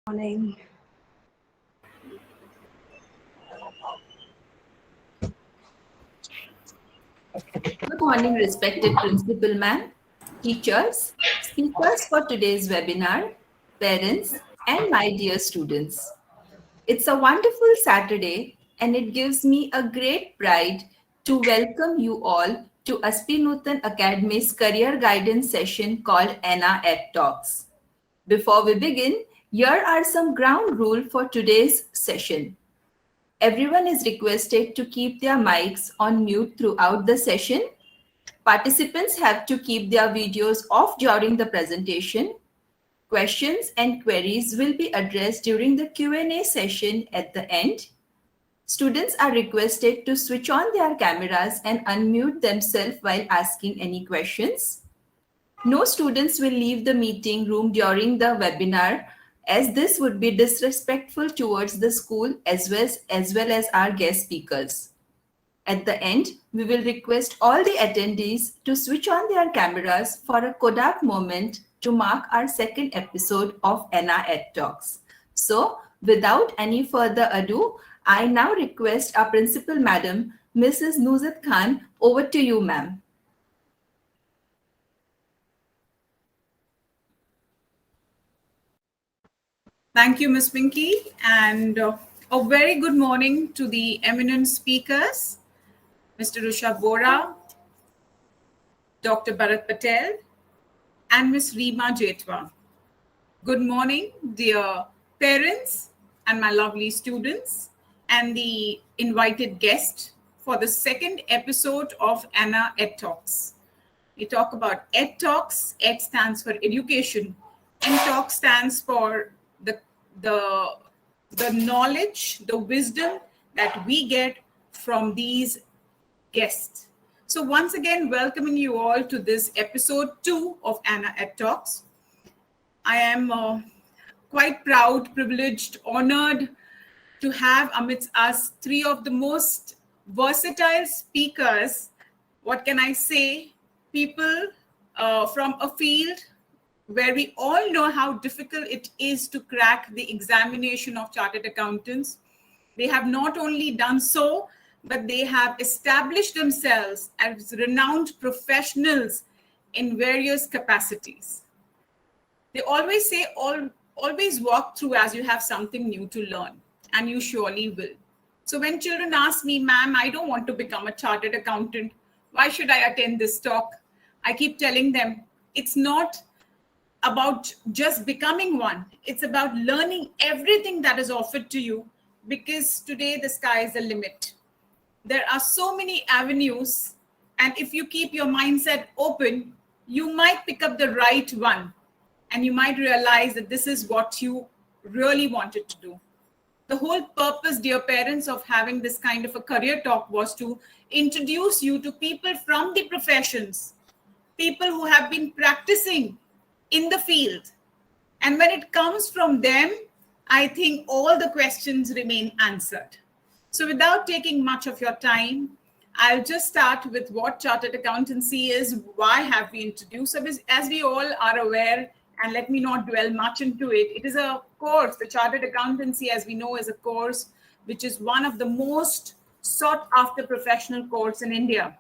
Morning. Good morning, respected principal ma'am, teachers, speakers for today's webinar, parents, and my dear students. It's a wonderful Saturday, and it gives me a great pride to welcome you all to Aspinutan Academy's career guidance session called Anna Ed Talks. Before we begin, here are some ground rules for today's session. Everyone is requested to keep their mics on mute throughout the session. Participants have to keep their videos off during the presentation. Questions and queries will be addressed during the Q&A session at the end. Students are requested to switch on their cameras and unmute themselves while asking any questions. No students will leave the meeting room during the webinar, as this would be disrespectful towards the school as well as our guest speakers. At the end, we will request all the attendees to switch on their cameras for a Kodak moment to mark our second episode of Anna Ed Talks. So, without any further ado, I now request our principal madam, Mrs. Nuzat Khan, over to you, ma'am. Thank you, Ms. Pinky, and a very good morning to the eminent speakers, Mr. Rushabh Vora, Dr. Bharat Patel, and Ms. Reema Jetwa. Good morning, dear parents and my lovely students, and the invited guest for the second episode of Anna Ed Talks. We talk about Ed Talks. Ed stands for education, and Talk stands for the knowledge, the wisdom that we get from these guests. So once again, welcoming you all to this episode 2 of Anna Ed Talks. I am quite proud, privileged, honored to have amidst us 3 of the most versatile speakers. What can I say? People from a field where we all know how difficult it is to crack the examination of chartered accountants. They have not only done so, but they have established themselves as renowned professionals in various capacities. They always say, always walk through as you have something new to learn, and you surely will. So when children ask me, ma'am, I don't want to become a chartered accountant, why should I attend this talk? I keep telling them, it's not about just becoming one. It's about learning everything that is offered to you, because today the sky is the limit. There are so many avenues, and if you keep your mindset open, you might pick up the right one, and you might realize that this is what you really wanted to do. The whole purpose, dear parents, of having this kind of a career talk was to introduce you to people from the professions, people who have been practicing in the field. And when it comes from them, I think all the questions remain answered. So without taking much of your time, I'll just start with what chartered accountancy is, why have we introduced it. As we all are aware, and let me not dwell much into it, it is a course. The chartered accountancy, as we know, is a course which is one of the most sought after professional courses in India.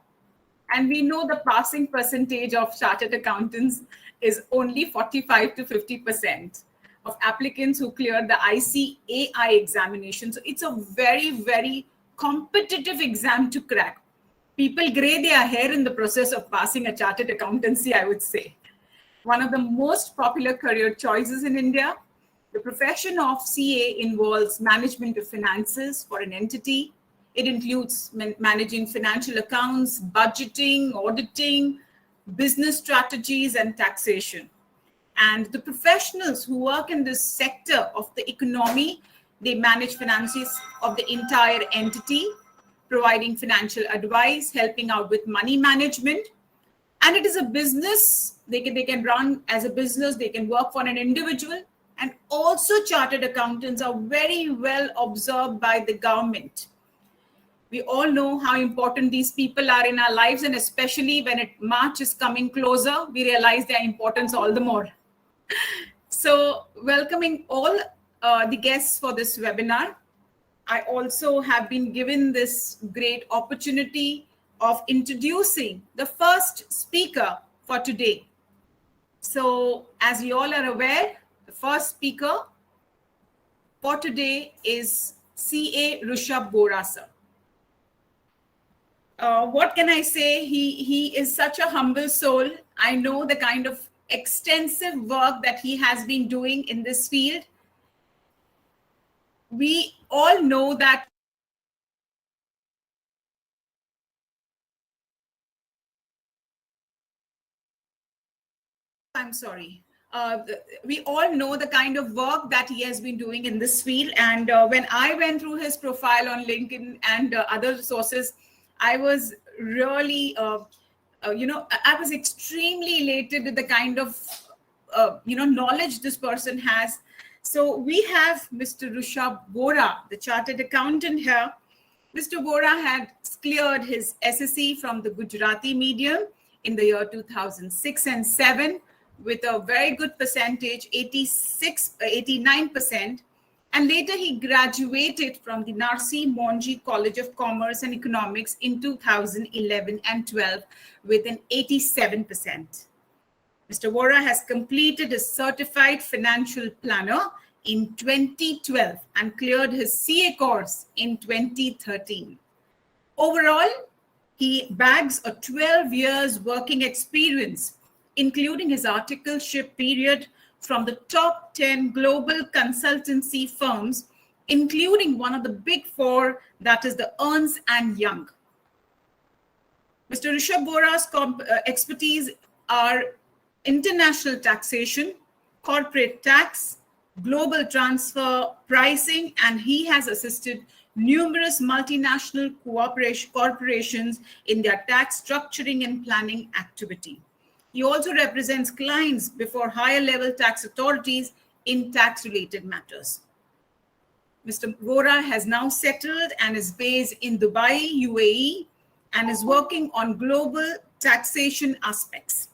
And we know the passing percentage of chartered accountants is only 45 to 50% of applicants who clear the ICAI examination. So it's a very, very competitive exam to crack. People gray their hair in the process of passing a chartered accountancy, I would say. One of the most popular career choices in India. The profession of CA involves management of finances for an entity. It includes managing financial accounts, budgeting, auditing, business strategies, and taxation. And the professionals who work in this sector of the economy, they manage finances of the entire entity, providing financial advice, helping out with money management. And it is a business. They can run as a business. They can work for an individual. And also chartered accountants are very well observed by the government. We all know how important these people are in our lives, and especially when March is coming closer, we realize their importance all the more. So welcoming all the guests for this webinar. I also have been given this great opportunity of introducing the first speaker for today. So, as you all are aware, the first speaker for today is CA Rishabh Bora sir. What can I say? He is such a humble soul. I know the kind of extensive work that he has been doing in this field. We all know that I'm sorry. We all know the kind of work that he has been doing in this field. And when I went through his profile on LinkedIn and other sources, I was really, I was extremely elated with the kind of, knowledge this person has. So we have Mr. Rishabh Bora, the chartered accountant here. Mr. Bora had cleared his SSC from the Gujarati medium in the year 2006 and 7 with a very good percentage, 89%. And later he graduated from the Narsi Monji College of Commerce and Economics in 2011 and 12 with an 87%. Mr. Bora has completed his certified financial planner in 2012 and cleared his CA course in 2013. Overall, he bags a 12 years working experience, including his articleship period from the top 10 global consultancy firms, including one of the big four, that is the Ernst & Young. Mr. Rishabh Bora's expertise are international taxation, corporate tax, global transfer pricing, and he has assisted numerous multinational corporations in their tax structuring and planning activity. He also represents clients before higher level tax authorities in tax related matters. Mr. Bora has now settled and is based in Dubai, UAE, and is working on global taxation aspects.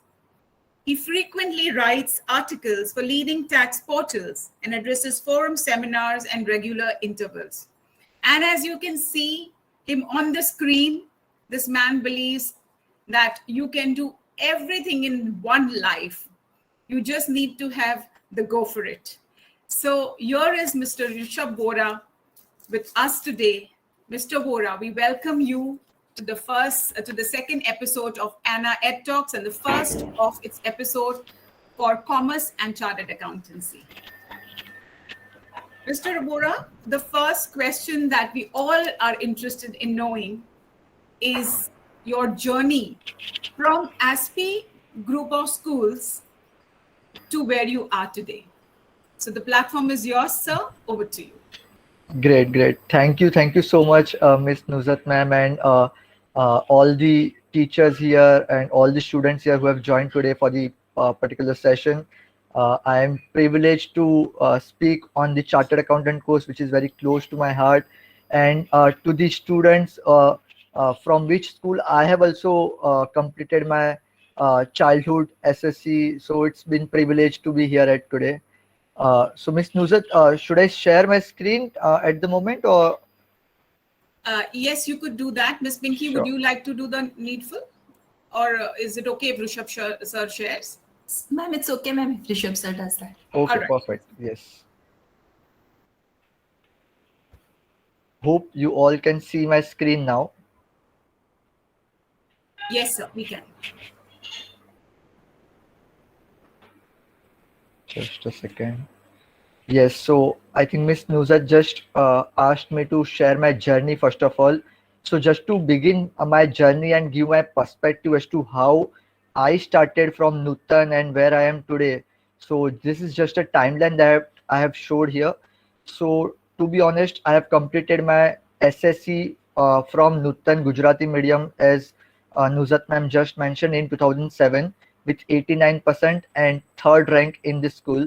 He frequently writes articles for leading tax portals and addresses forum seminars and regular intervals. And as you can see him on the screen, this man believes that you can do everything in one life. You just need to have the go for it. So here is Mr. Rishabh Bora with us today. Mr. Bora, we welcome you to the second episode of Anna Ed Talks and the first of its episode for commerce and chartered accountancy. Mr. Bora, the first question that we all are interested in knowing is your journey from ASPE group of schools to where you are today. So the platform is yours, sir. Over to you. Great. Thank you so much, Miss Nuzhat ma'am, and all the teachers here and all the students here who have joined today for the particular session. I am privileged to speak on the Chartered Accountant course, which is very close to my heart, and to the students from which school I have also completed my childhood SSC. So it's been privileged to be here at today. So Miss Nuzhat, should I share my screen at the moment, or? Yes, you could do that. Ms. Pinky, Sure. Would you like to do the needful? Or is it okay if Rishabh sir shares? Ma'am, it's okay, ma'am, if Rishabh sir does that. Okay, right. perfect. Yes. Hope you all can see my screen now. Yes, sir, we can. Just a second. Yes, so I think Miss Nuzhat just asked me to share my journey first of all. So just to begin my journey and give my perspective as to how I started from Nutan and where I am today. So this is just a timeline that I have showed here. So to be honest, I have completed my SSC from Nutan Gujarati medium, as Nuzhat ma'am just mentioned, in 2007 with 89% and third rank in this school.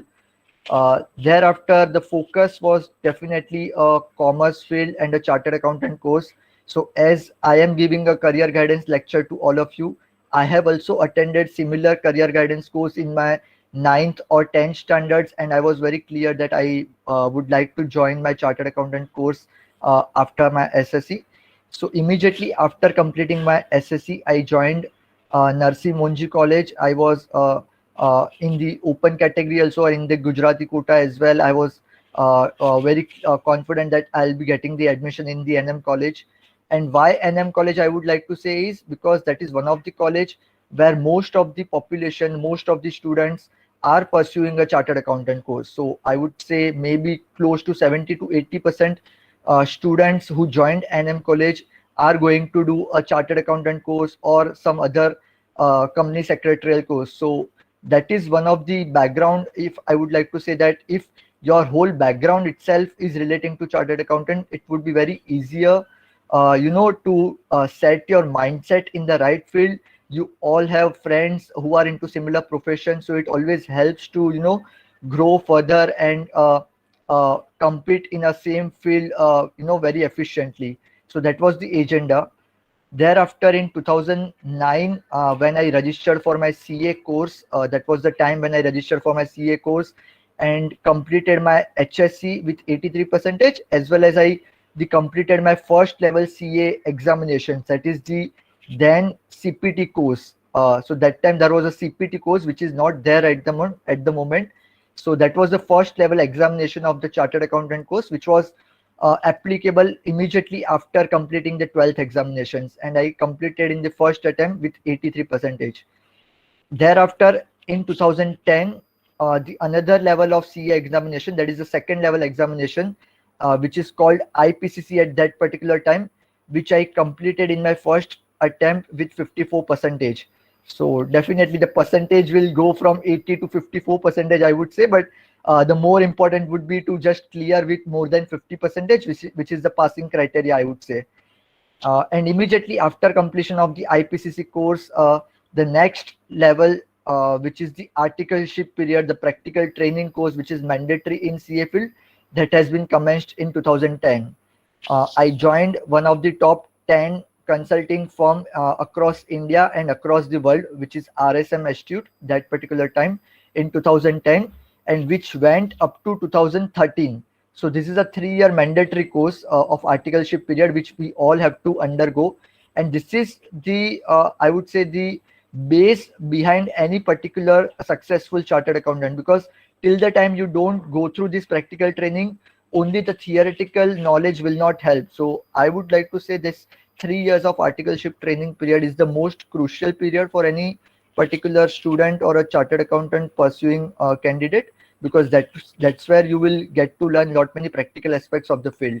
Thereafter, the focus was definitely a commerce field and a chartered accountant course. So as I am giving a career guidance lecture to all of you, I have also attended similar career guidance course in my ninth or 10th standards, and I was very clear that I would like to join my chartered accountant course after my SSC. So immediately after completing my SSC, I joined Narsi Monji College. I was in the open category also, in the Gujarati quota as well. I was very confident that I'll be getting the admission in the NM college. And why NM college, I would like to say, is because that is one of the college where most of the population, most of the students are pursuing a chartered accountant course. So I would say maybe close to 70 to 80% students who joined NM college are going to do a chartered accountant course or some other company secretarial course. So that is one of the background. If I would like to say that if your whole background itself is relating to chartered accountant, it would be very easier to set your mindset in the right field. You all have friends who are into similar professions, so it always helps to grow further and compete in a same field very efficiently. So that was the agenda. Thereafter, in 2009, when I registered for my CA course, that was the time when I registered for my CA course and completed my HSC with 83 percentage, as well as I completed my first level CA examinations. That is the then CPT course. So that time there was a CPT course which is not there at the moment. So that was the first level examination of the chartered accountant course, which was applicable immediately after completing the 12th examinations, and I completed in the first attempt with 83 percentage. Thereafter, in 2010, the another level of CA examination, that is the second level examination, which is called IPCC at that particular time, which I completed in my first attempt with 54 percentage. So definitely the percentage will go from 80 to 54 percentage, I would say, but the more important would be to just clear with more than 50 percentage, which is the passing criteria, I would say. And immediately after completion of the IPCC course, the next level, which is the articleship period, the practical training course, which is mandatory in CA field, that has been commenced in 2010. I joined one of the top 10 consulting firm across India and across the world, which is RSM Institute, that particular time in 2010, and which went up to 2013. So this is a 3-year mandatory course of articleship period, which we all have to undergo. And this is the, I would say, the base behind any particular successful chartered accountant, because till the time you don't go through this practical training, only the theoretical knowledge will not help. So I would like to say this 3 years of articleship training period is the most crucial period for any particular student or a chartered accountant pursuing a candidate, because that's where you will get to learn lot many practical aspects of the field.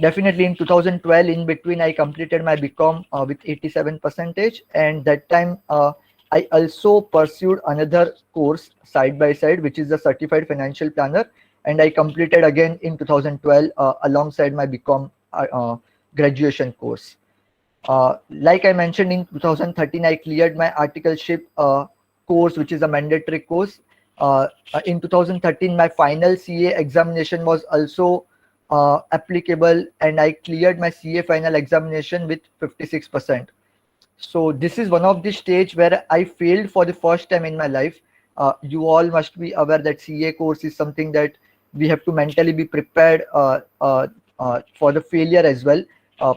Definitely in 2012, in between, I completed my BCom with 87 percentage, and that time I also pursued another course side by side, which is the Certified Financial Planner, and I completed again in 2012 alongside my BCom graduation course. Like I mentioned, in 2013, I cleared my articleship course, which is a mandatory course. In 2013, my final CA examination was also applicable, and I cleared my CA final examination with 56%. So this is one of the stage where I failed for the first time in my life. You all must be aware that CA course is something that we have to mentally be prepared for the failure as well.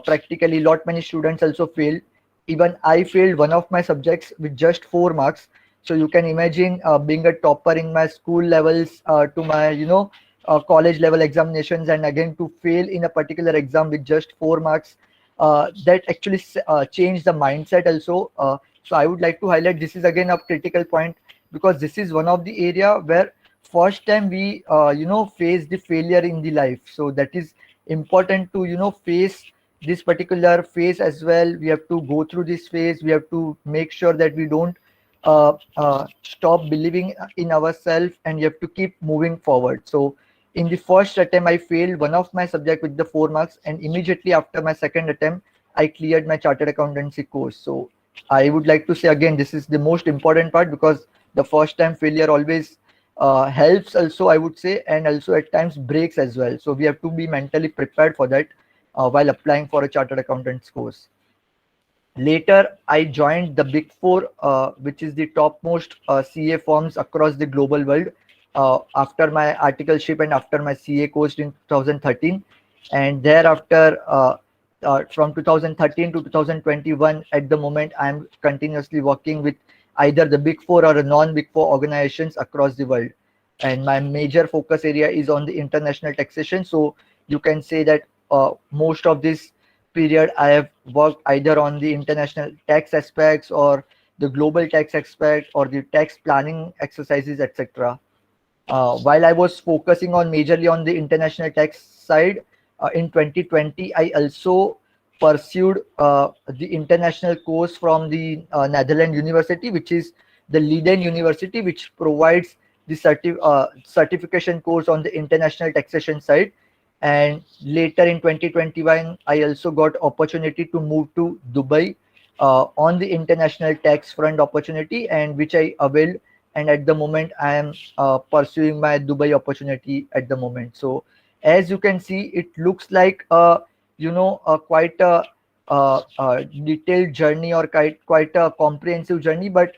Practically, lot many students also failed. Even I failed one of my subjects with just 4 marks. So you can imagine being a topper in my school levels to my college level examinations, and again to fail in a particular exam with just 4 marks. That actually changed the mindset also. So I would like to highlight this is again a critical point, because this is one of the area where first time we face the failure in the life. So that is important to face this particular phase as well. We have to go through this phase. We have to make sure that we don't stop believing in ourselves, and you have to keep moving forward. So in the first attempt, I failed one of my subject with the 4 marks, and immediately after my second attempt, I cleared my chartered accountancy course. So I would like to say again, this is the most important part, because the first time failure always helps also, I would say, and also at times breaks as well. So we have to be mentally prepared for that while applying for a chartered accountant's course. Later, I joined the Big Four, which is the topmost CA firms across the global world. After my articleship and after my CA course in 2013, and thereafter, from 2013 to 2021, at the moment, I'm continuously working with either the Big Four or a non-Big Four organizations across the world. And my major focus area is on the international taxation. So you can say that most of this period I have worked either on the international tax aspects or the global tax aspect or the tax planning exercises, etc. While I was focusing on majorly on the international tax side, in 2020, I also pursued the international course from the Netherlands University, which is the Leiden University, which provides the certification course on the international taxation side. And later in 2021, I also got opportunity to move to Dubai on the international tax front opportunity, and which I availed. And at the moment, I am pursuing my Dubai opportunity at the moment. So as you can see, it looks like quite a detailed journey or quite a comprehensive journey, but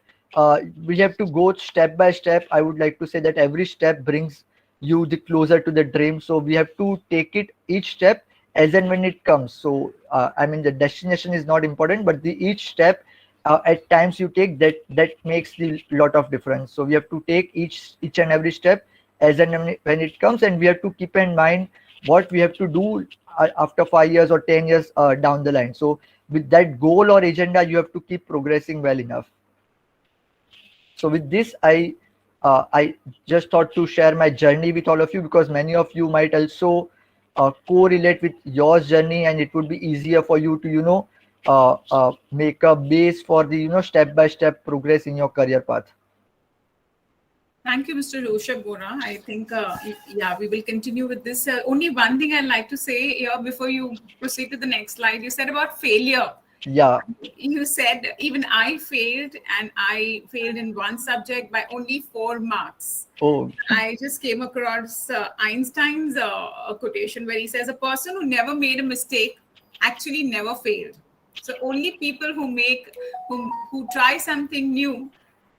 we have to go step by step. I would like to say that every step brings you the closer to the dream, so we have to take it each step as and when it comes. So I mean, the destination is not important, but the each step at times you take, that makes the lot of difference. So we have to take each and every step as and when it comes, and we have to keep in mind what we have to do after 5 years or 10 years down the line. So with that goal or agenda, you have to keep progressing well enough. So with this, I just thought to share my journey with all of you, because many of you might also correlate with your journey, and it would be easier for you to make a base for the step by step progress in your career path. Thank you, Mr. Rushabh Gora. I think, we will continue with this. Only one thing I'd like to say here before you proceed to the next slide. You said about failure. Yeah. You said even I failed, and I failed in one subject by only 4 marks. Oh. I just came across Einstein's quotation where he says, a person who never made a mistake actually never failed. So only people who try something new,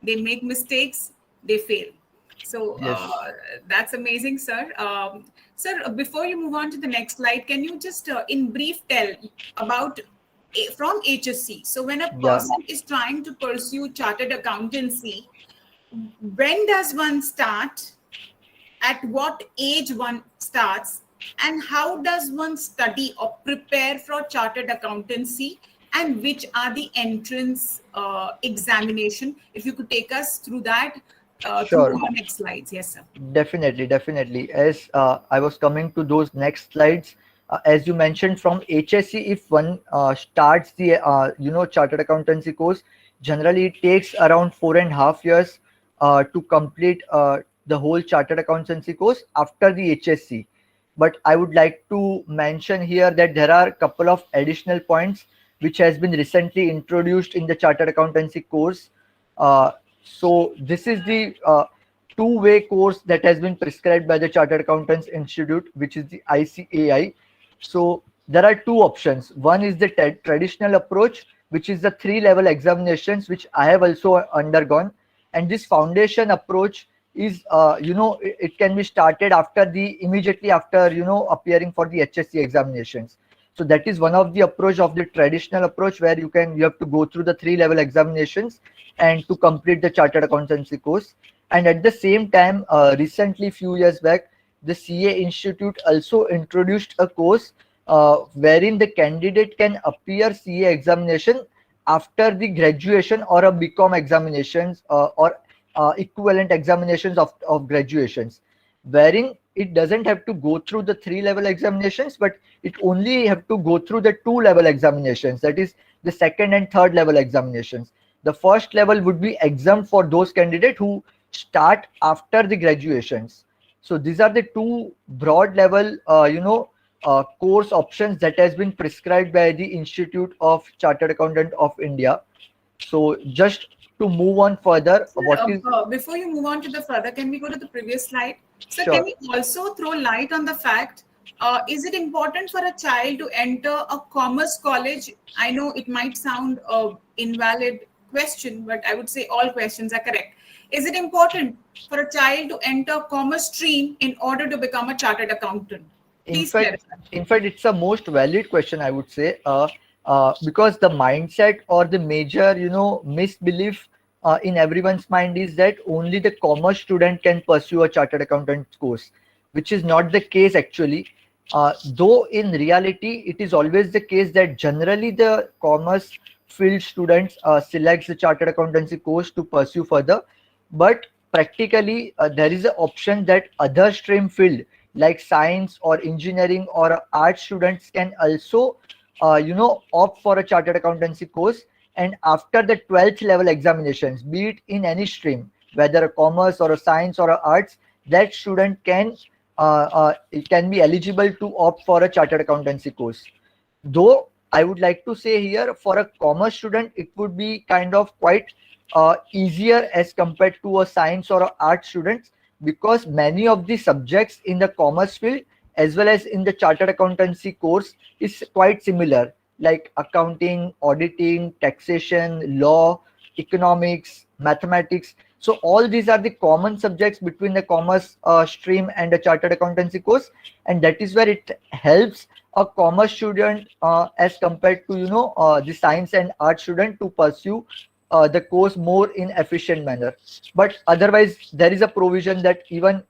they make mistakes, they fail. So Yes. that's amazing, sir. Sir, before you move on to the next slide, can you just in brief tell about from HSC? So when a person is trying to pursue chartered accountancy, when does one start? At what age one starts? And how does one study or prepare for chartered accountancy? And which are the entrance examination? If you could take us through that Sure. through the next slides. Yes, sir. Definitely. As I was coming to those next slides, as you mentioned, from HSC, if one starts the chartered accountancy course, generally it takes around 4.5 years to complete the whole chartered accountancy course after the HSC. But I would like to mention here that there are a couple of additional points which has been recently introduced in the chartered accountancy course. So this is the two-way course that has been prescribed by the Chartered Accountants Institute, which is the ICAI. So there are two options. One is the traditional approach, which is the 3-level examinations, which I have also undergone. And this foundation approach is, it can be started immediately after, appearing for the HSC examinations. So that is one of the approach of the traditional approach, where you have to go through the 3-level examinations and to complete the chartered accountancy course. And at the same time, recently, few years back, the CA Institute also introduced a course wherein the candidate can appear CA examination after the graduation or a BCom examinations or equivalent examinations of graduations, wherein it doesn't have to go through the 3-level examinations, but it only have to go through the 2-level examinations, that is the 2nd and 3rd level examinations. The first level would be exempt for those candidates who start after the graduations. So these are the two broad level, course options that has been prescribed by the Institute of Chartered Accountant of India. So just to move on further, before you move on to the further, can we go to the previous slide? So Sure. Can you also throw light on the fact Is it important for a child to enter a commerce college? I know it might sound invalid question, but I would say all questions are correct. Is it important for a child to enter commerce stream in order to become a chartered accountant? In Please fact, clarify. it's a most valid question, I would say, because the mindset or the major, misbelief in everyone's mind is that only the commerce student can pursue a chartered accountant course, which is not the case actually. Though in reality, it is always the case that generally the commerce field students selects the chartered accountancy course to pursue further, but practically there is an option that other stream field like science or engineering or art students can also opt for a chartered accountancy course, and after the 12th level examinations, be it in any stream, whether a commerce or a science or a arts, that student it can be eligible to opt for a chartered accountancy course. Though I would like to say here, for a commerce student it would be kind of quite easier as compared to a science or a art students, because many of the subjects in the commerce field as well as in the chartered accountancy course is quite similar, like accounting, auditing, taxation, law, economics, mathematics. So all these are the common subjects between the commerce stream and the chartered accountancy course, and that is where it helps a commerce student as compared to the science and art student to pursue the course more in efficient manner. But otherwise there is a provision that even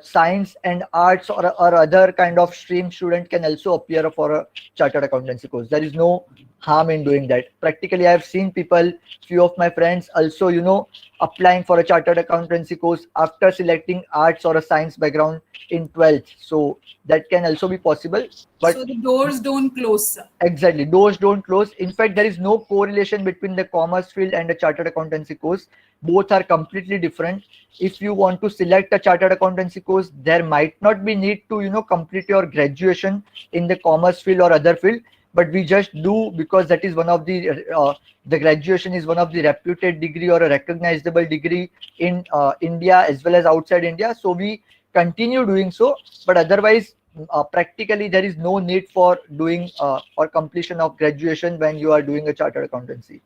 science and arts or other kind of stream student can also appear for a chartered accountancy course. There is no harm in doing that. Practically I have seen people, few of my friends also applying for a chartered accountancy course after selecting arts or a science background in 12th, so that can also be possible. But so the doors don't close, sir. exactly, doors don't close. In fact, there is no correlation between the commerce field and the chartered accountancy course. Both are completely different. If you want to select a chartered accountancy course, there might not be need to complete your graduation in the commerce field or other field, but we just do because that is one of the graduation is one of the reputed degree or a recognizable degree in India as well as outside India. So we continue doing so, but otherwise practically there is no need for doing or completion of graduation when you are doing a chartered accountancy.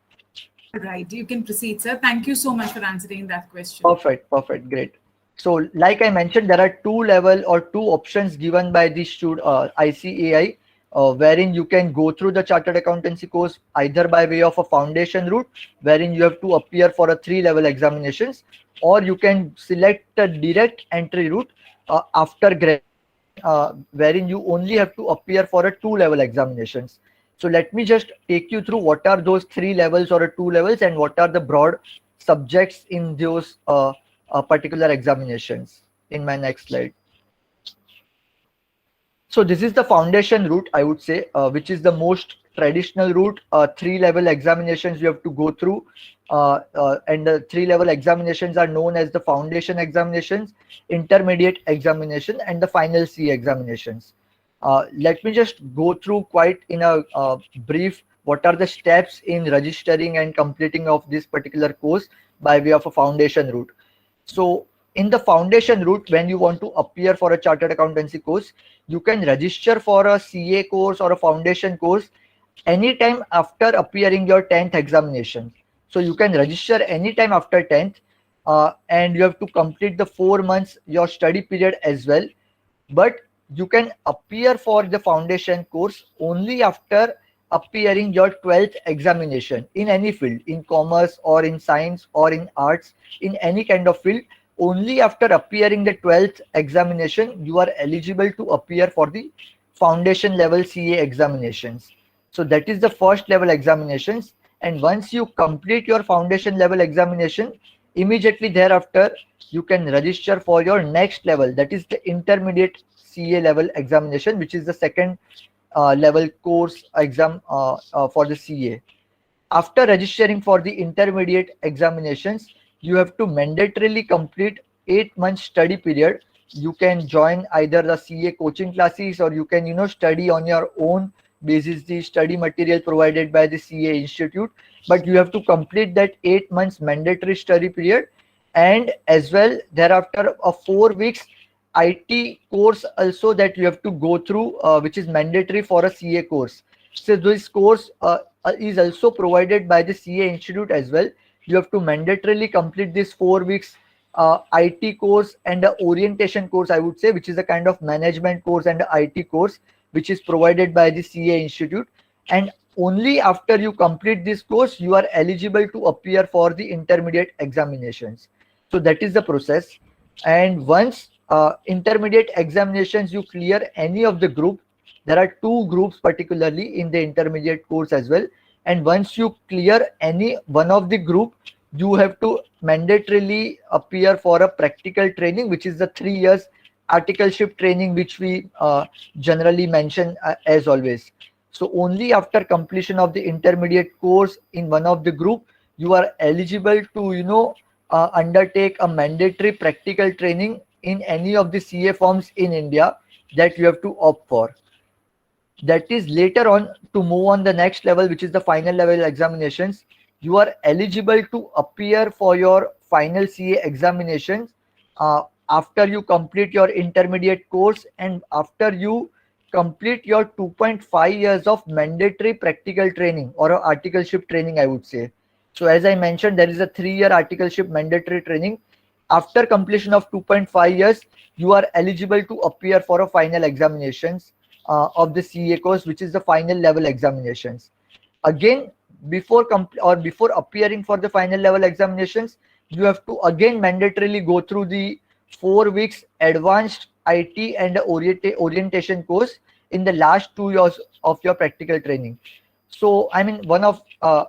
Right, you can proceed, sir. Thank you so much for answering that question. Perfect, great. So like I mentioned, there are two level or two options given by the ICAI, wherein you can go through the chartered accountancy course either by way of a foundation route, wherein you have to appear for a 3-level examinations, or you can select a direct entry route after graduation, wherein you only have to appear for a 2-level examinations. So let me just take you through what are those 3 levels or 2 levels and what are the broad subjects in those particular examinations in my next slide. So this is the foundation route, I would say, which is the most traditional route. 3-level examinations you have to go through, and the 3-level examinations are known as the foundation examinations, intermediate examination, and the final CA examinations. Let me just go through quite in a brief what are the steps in registering and completing of this particular course by way of a foundation route. So in the foundation route, when you want to appear for a chartered accountancy course, you can register for a CA course or a foundation course anytime after appearing your 10th examination. So you can register anytime after 10th, and you have to complete the 4 months your study period as well. But you can appear for the foundation course only after appearing your 12th examination in any field, in commerce or in science or in arts, in any kind of field. Only after appearing the 12th examination you are eligible to appear for the foundation level CA examinations. So that is the first level examinations, and once you complete your foundation level examination, immediately thereafter you can register for your next level, that is the intermediate CA level examination, which is the second level course exam for the CA. After registering for the intermediate examinations, you have to mandatorily complete 8 months study period. You can join either the CA coaching classes, or you can study on your own basis the study material provided by the CA Institute, but you have to complete that 8 months mandatory study period, and as well thereafter a 4 weeks IT course also that you have to go through, which is mandatory for a CA course. So this course is also provided by the CA Institute as well. You have to mandatorily complete this 4 weeks IT course and a orientation course, I would say, which is a kind of management course and a IT course, which is provided by the CA Institute. And only after you complete this course, you are eligible to appear for the intermediate examinations. So that is the process. And once intermediate examinations you clear any of the group, there are 2 groups particularly in the intermediate course as well, and once you clear any one of the group, you have to mandatorily appear for a practical training, which is the 3 years articleship training, which we generally mention as always. So only after completion of the intermediate course in one of the group, you are eligible to undertake a mandatory practical training in any of the CA forms in India that you have to opt for. That is later on to move on the next level, which is the final level examinations. You are eligible to appear for your final CA examinations after you complete your intermediate course and after you complete your 2.5 years of mandatory practical training or articleship training, I would say. So as I mentioned, there is a 3-year articleship mandatory training. After completion of 2.5 years, you are eligible to appear for a final examinations of the CA course, which is the final level examinations. Again, before appearing for the final level examinations, you have to again mandatorily go through the 4 weeks advanced IT and orientation course in the last 2 years of your practical training. So, I mean, one of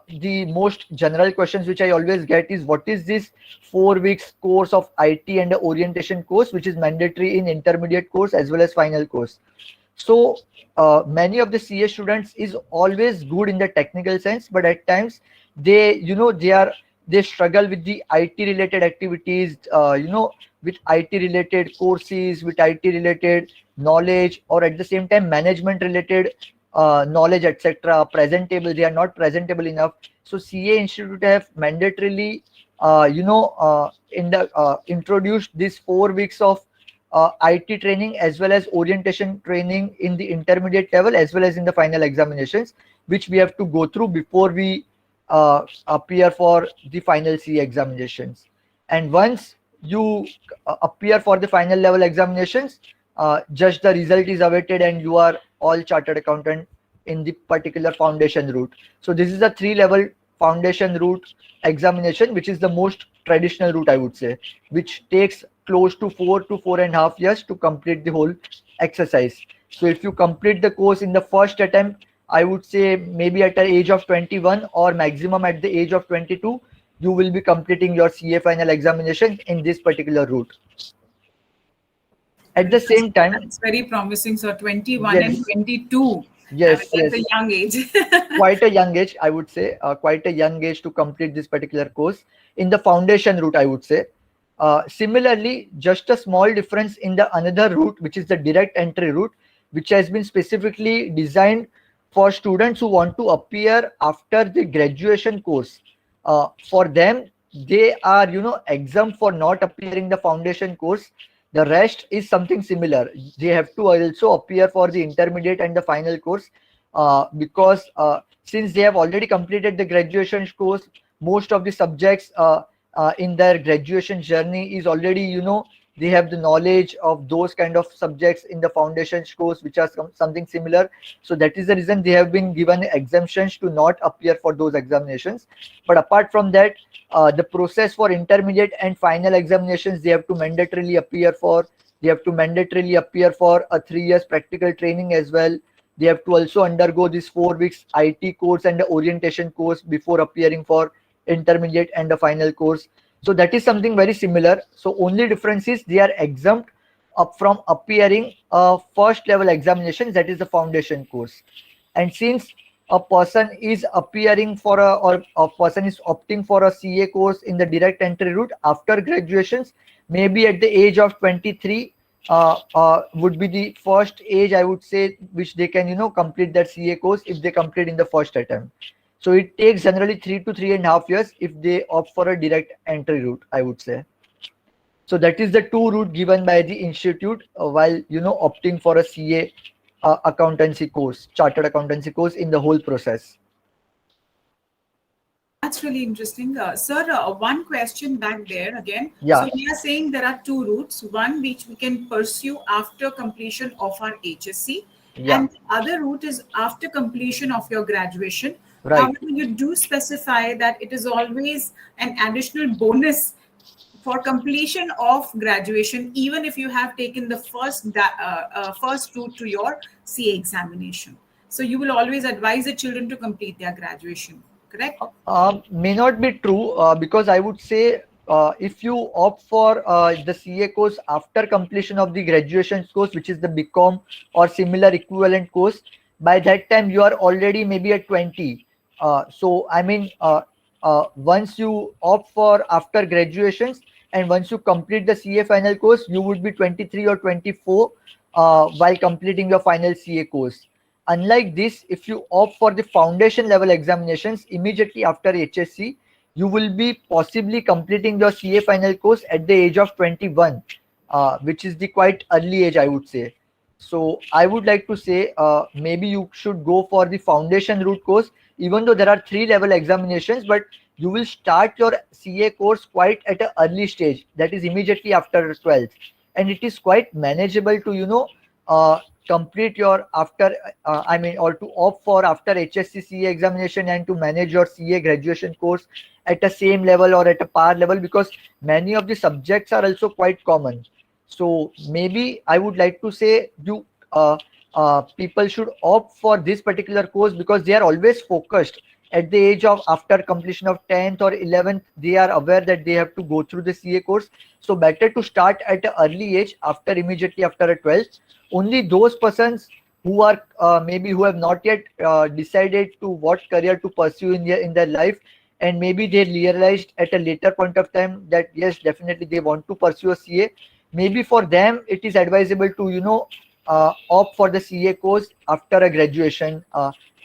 the most general questions which I always get is, what is this 4 weeks course of IT and orientation course, which is mandatory in intermediate course as well as final course? So many of the CA students is always good in the technical sense, but at times they struggle with the IT related activities, with IT related courses, with IT related knowledge, or at the same time management related knowledge, etc. Presentable, they are not presentable enough. So CA Institute have mandatorily introduced this 4 weeks of IT training as well as orientation training in the intermediate level as well as in the final examinations, which we have to go through before we appear for the final CA examinations. And once you appear for the final level examinations, just the result is awaited and you are all chartered accountant in the particular foundation route. So this is a 3-level foundation route examination, which is the most traditional route, I would say, which takes close to 4 to 4.5 years to complete the whole exercise. So if you complete the course in the first attempt, I would say maybe at the age of 21 or maximum at the age of 22, you will be completing your CA final examination in this particular route. At the same time, it's very promising. So 21 yes, and 22. Yes, I mean, that's yes. a young age. Quite a young age, I would say, quite a young age to complete this particular course in the foundation route, I would say. Similarly, just a small difference in the another route, which is the direct entry route, which has been specifically designed for students who want to appear after the graduation course. For them, they are, exempt for not appearing the foundation course. The rest is something similar. They have to also appear for the intermediate and the final course because since they have already completed the graduation course, most of the subjects in their graduation journey is already, they have the knowledge of those kind of subjects in the foundation course, which are something similar. So that is the reason they have been given exemptions to not appear for those examinations. But apart from that, the process for intermediate and final examinations, they have to mandatorily appear for. They have to mandatorily appear for a 3 years practical training as well. They have to also undergo this 4 weeks IT course and the orientation course before appearing for intermediate and the final course. So that is something very similar. So only difference is they are exempt from appearing a first level examination, that is the foundation course. And since a person is appearing for or a person is opting for a CA course in the direct entry route after graduations, maybe at the age of 23 would be the first age, I would say, which they can complete that CA course if they complete in the first attempt. So it takes generally 3 to 3.5 years if they opt for a direct entry route, I would say. So that is the two route given by the institute while opting for a CA accountancy course, chartered accountancy course in the whole process. That's really interesting. Sir, one question back there again. Yeah, So we are saying there are two routes, one which we can pursue after completion of our HSC, yeah, and the other route is after completion of your graduation. right. However, you do specify that it is always an additional bonus for completion of graduation, even if you have taken the first route to your CA examination. So you will always advise the children to complete their graduation, correct? May not be true because I would say if you opt for the CA course after completion of the graduation course, which is the BCom or similar equivalent course, by that time you are already maybe at 20. So I mean, once you opt for after graduations and once you complete the CA final course, you would be 23 or 24 while completing your final CA course. Unlike this, if you opt for the foundation level examinations immediately after HSC, you will be possibly completing your CA final course at the age of 21, which is the quite early age, I would say. So I would like to say maybe you should go for the foundation route course, even though there are 3 level examinations, but you will start your CA course quite at an early stage, that is immediately after 12th. And it is quite manageable to, complete your after I mean, or to opt for after HSC CA examination and to manage your CA graduation course at the same level or at a par level, because many of the subjects are also quite common. So maybe I would like to say you people should opt for this particular course because they are always focused at the age of after completion of 10th or 11th. They are aware that they have to go through the CA course. So better to start at an early age after immediately after a 12th. Only those persons who are maybe who have not yet decided to what career to pursue in their life, and maybe they realized at a later point of time that yes, definitely they want to pursue a CA. Maybe for them it is advisable to opt for the CA course after a graduation,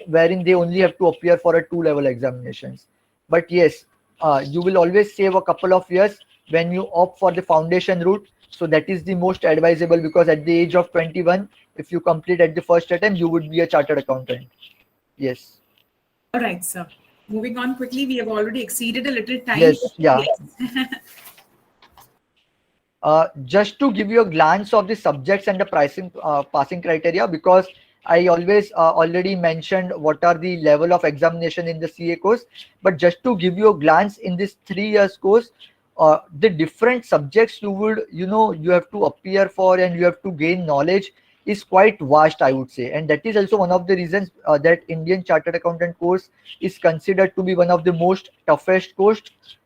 wherein they only have to appear for a 2 level examinations. But yes, you will always save a couple of years when you opt for the foundation route. So that is the most advisable, because at the age of 21, if you complete at the first attempt, you would be a chartered accountant. Yes. All right, sir. Moving on quickly, we have already exceeded a little time. Yes. Yeah. Yes. Just to give you a glance of the subjects and the pricing passing criteria, because I always already mentioned what are the level of examination in the CA course, but just to give you a glance in this 3 years course, the different subjects you have to appear for and you have to gain knowledge is quite vast, I would say. And that is also one of the reasons that Indian Chartered Accountant course is considered to be one of the most toughest course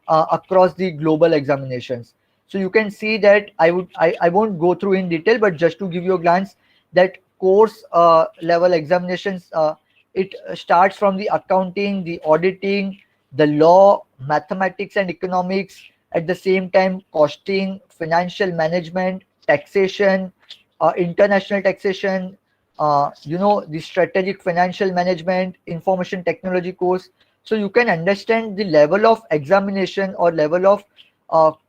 across the global examinations. So you can see that I won't go through in detail, but just to give you a glance that course level examinations, it starts from the accounting, the auditing, the law, mathematics and economics, at the same time costing, financial management, taxation, international taxation, the strategic financial management, information technology course. So you can understand the level of examination or level of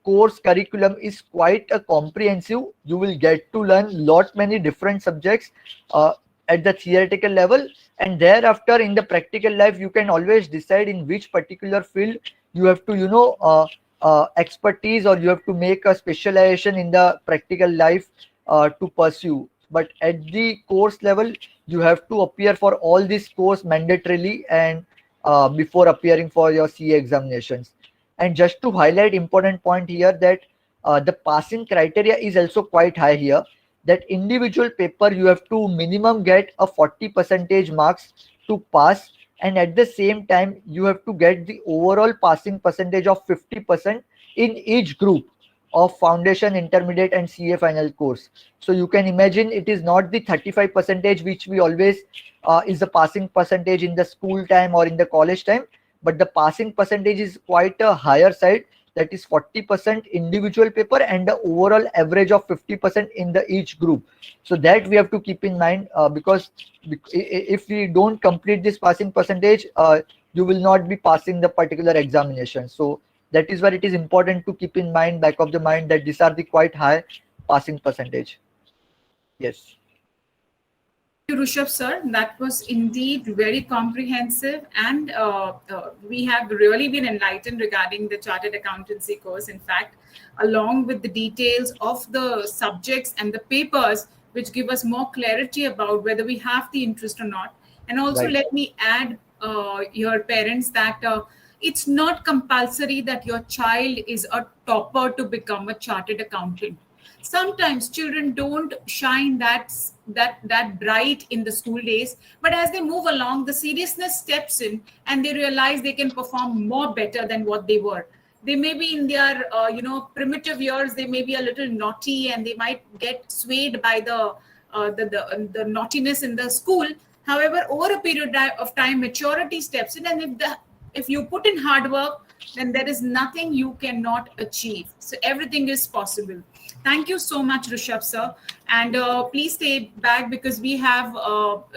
course curriculum is quite a comprehensive. You will get to learn lot many different subjects at the theoretical level, and thereafter in the practical life you can always decide in which particular field you have to expertise, or you have to make a specialization in the practical life to pursue. But at the course level you have to appear for all these course mandatorily, and before appearing for your CA examinations. And just to highlight important point here, that the passing criteria is also quite high here, that individual paper you have to minimum get a 40 percentage marks to pass, and at the same time you have to get the overall passing percentage of 50% in each group of foundation, intermediate and CA final course. So you can imagine it is not the 35 percentage which we always is the passing percentage in the school time or in the college time, but the passing percentage is quite a higher side, that is 40% individual paper and the overall average of 50% in the each group. So that we have to keep in mind, because if we don't complete this passing percentage, you will not be passing the particular examination. So that is where it is important to keep in mind, back of the mind, that these are the quite high passing percentage. Yes. Thank you, Rishabh sir. That was indeed very comprehensive, and we have really been enlightened regarding the chartered accountancy course. In fact, along with the details of the subjects and the papers, which give us more clarity about whether we have the interest or not. And also, Right. let me add, your parents, that it's not compulsory that your child is a topper to become a chartered accountant. Sometimes children don't shine that bright in the school days, but as they move along, the seriousness steps in and they realize they can perform more better than what they were. They may be in their primitive years, they may be a little naughty, and they might get swayed by the naughtiness in the school. However, over a period of time, maturity steps in, and if you put in hard work, then there is nothing you cannot achieve. So everything is possible. Thank you so much, Rishabh sir. And please stay back, because we have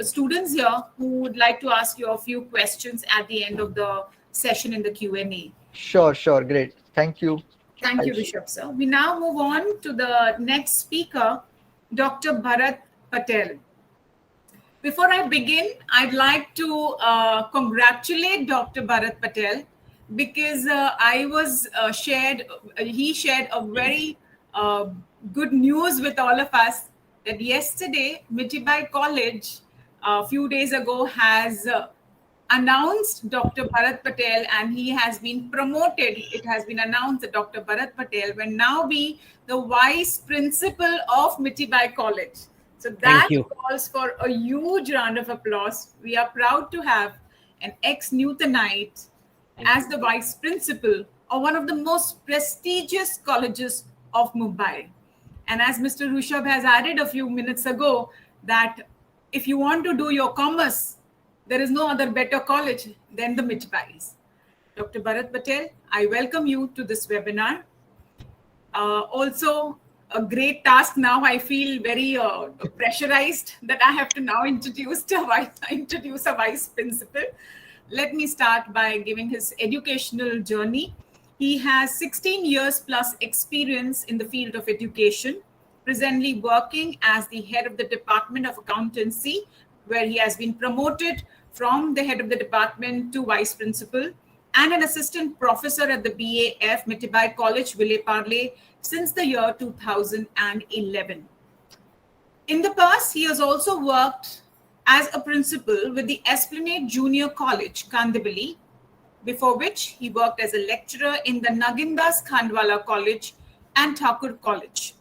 students here who would like to ask you a few questions at the end of the session in the Q&A. Sure. Great. Thank you. Thank you, Rishabh sir. We now move on to the next speaker, Dr. Bharat Patel. Before I begin, I'd like to congratulate Dr. Bharat Patel, because he shared a very good news with all of us, that yesterday Mitibai College a few days ago has announced Dr. Bharat Patel, and he has been promoted. It has been announced that Dr. Bharat Patel will now be the vice principal of Mitibai College. So that calls for a huge round of applause. We are proud to have an ex-Newtonite as the vice principal of one of the most prestigious colleges of Mumbai. And as Mr. Rishabh has added a few minutes ago, that if you want to do your commerce, there is no other better college than the Mitibais. Dr. Bharat Patel, I welcome you to this webinar. Also, a great task now. I feel very pressurized that I have to now introduce a vice principal. Let me start by giving his educational journey. He has 16 years plus experience in the field of education, presently working as the head of the Department of Accountancy, where he has been promoted from the head of the department to vice principal, and an assistant professor at the BAF Mitibai College, Ville Parle, since the year 2011. In the past, he has also worked as a principal with the Esplanade Junior College, Kandivali, before which he worked as a lecturer in the Nagindas Khandwala College and Thakur College.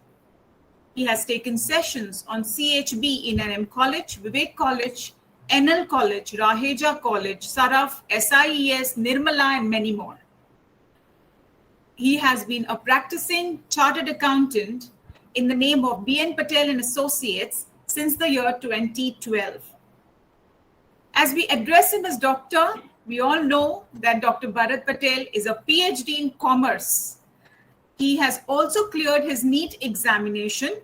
He has taken sessions on CHB in NM College, Vivek College, NL College, Raheja College, Saraf, SIES, Nirmala, and many more. He has been a practicing chartered accountant in the name of BN Patel and Associates since the year 2012. As we address him as doctor, we all know that Dr. Bharat Patel is a PhD in commerce. He has also cleared his NEET examination.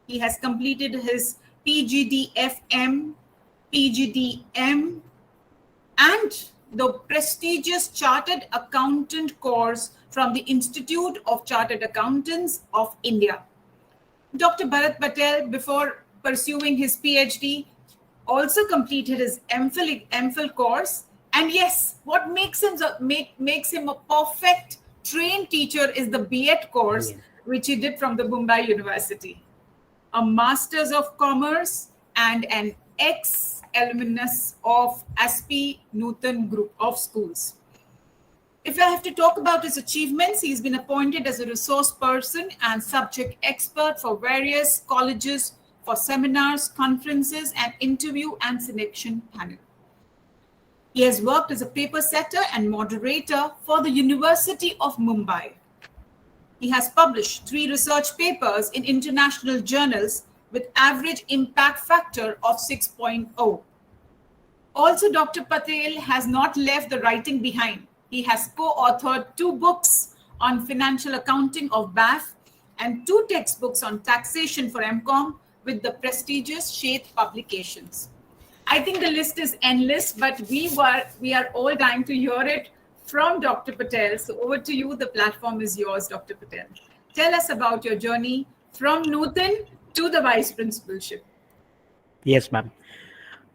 He has completed his PGDFM, PGDM, and the prestigious Chartered Accountant course from the Institute of Chartered Accountants of India. Dr. Bharat Patel, before pursuing his PhD, also completed his MPhil course. And yes, what makes him a perfect trained teacher is the B.Ed course, which he did from the Mumbai University. A Masters of Commerce and an ex-alumnus of SP Newton Group of Schools. If I have to talk about his achievements, he's been appointed as a resource person and subject expert for various colleges for seminars, conferences, and interview and selection panel. He has worked as a paper setter and moderator for the University of Mumbai. He has published 3 research papers in international journals with average impact factor of 6.0. Also, Dr. Patel has not left the writing behind. He has co-authored 2 books on financial accounting of BAF and 2 textbooks on taxation for MCOM with the prestigious Sheth Publications. I think the list is endless, but we are all dying to hear it from Dr. Patel. So over to you. The platform is yours, Dr. Patel. Tell us about your journey from Nutan to the vice principalship. Yes, ma'am.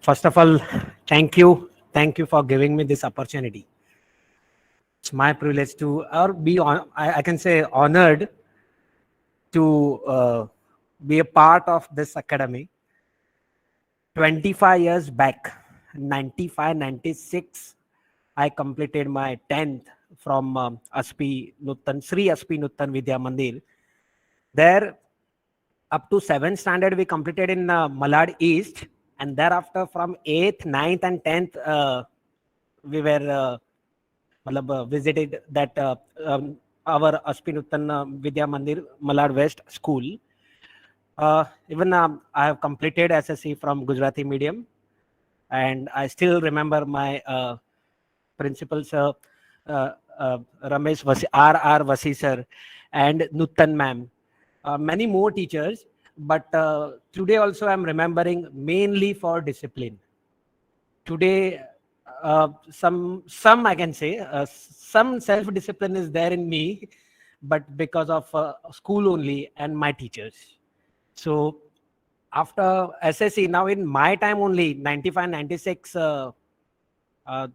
First of all, thank you. Thank you for giving me this opportunity. It's my privilege to, or be on, I can say honored to be a part of this academy. 25 years back, 95, 96, I completed my 10th from Aspi Nutan, Sri Aspi Nutan Vidya Mandir. There, up to 7th standard, we completed in Malad East. And thereafter, from 8th, 9th, and 10th, we were visited that our Aspi Nutan Vidya Mandir, Malad West School. Even I have completed SSC from Gujarati medium, and I still remember my principal sir, Ramesh Vasi, R. Vasi sir, and Nutan ma'am, many more teachers. But today also I'm remembering mainly for discipline. Today, some I can say some self-discipline is there in me, but because of school only and my teachers. So after SSC, now in my time only, 95, 96, there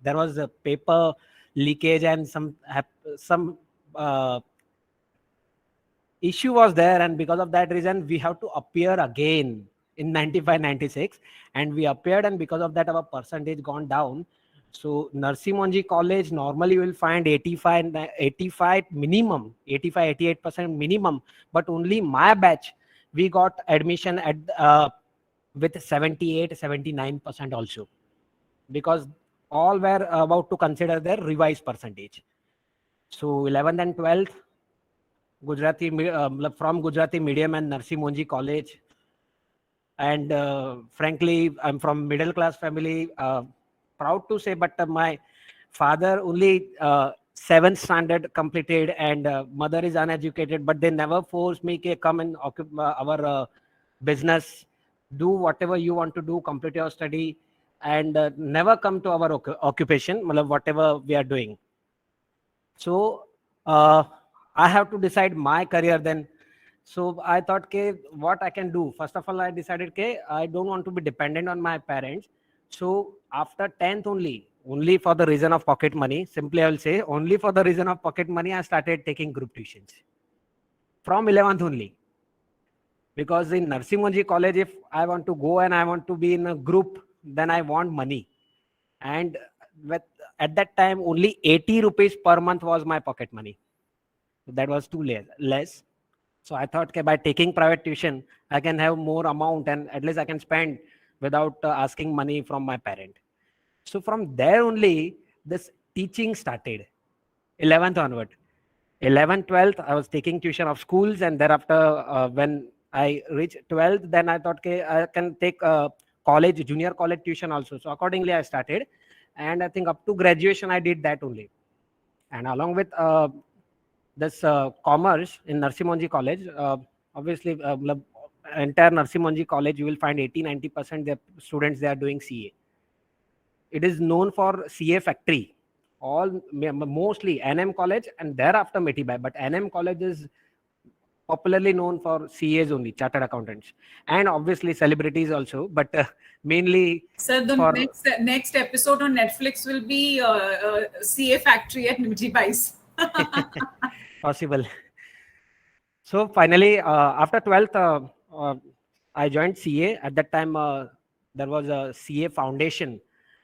was a paper leakage and some issue was there, and because of that reason, we have to appear again in 95, 96, and we appeared, and because of that, our percentage gone down. So Narsi Monji College, normally you will find 85 minimum, 85, 88% minimum, but only my batch, we got admission at with 78, 79% also, because all were about to consider their revised percentage. So 11th and 12th, Gujarati from Gujarati medium and Narsi Monji College. And frankly, I'm from middle class family. Proud to say, but my father only 7th standard completed, and mother is uneducated, but they never forced me to come and occupy our business, do whatever you want to do, complete your study, and never come to our occupation, whatever we are doing. So I have to decide my career then. So I thought, okay, what I can do? First of all, I decided, okay, I don't want to be dependent on my parents. So after 10th only for the reason of pocket money, simply I will say, only for the reason of pocket money, I started taking group tuitions. From 11th only. Because in Narsi Monji College, if I want to go and I want to be in a group, then I want money. And at that time, only 80 rupees per month was my pocket money. That was too less. So I thought, okay, by taking private tuition, I can have more amount, and at least I can spend without asking money from my parent. So from there only, this teaching started, 11th onward. 11th, 12th, I was taking tuition of schools, and thereafter, when I reached 12th, then I thought, okay, I can take college, junior college tuition also. So accordingly, I started, and I think up to graduation, I did that only. And along with this commerce in Narsi Monji College, obviously, entire Narsi Monji College, you will find 80-90% the students, they are doing CA. It is known for CA factory. All mostly NM College and thereafter Metibai, but NM College is popularly known for CAs only, chartered accountants, and obviously celebrities also, but mainly. Sir, the next episode on Netflix will be CA factory at Mejibais. Possible. So finally, after 12th, I joined CA. At that time, there was a CA foundation,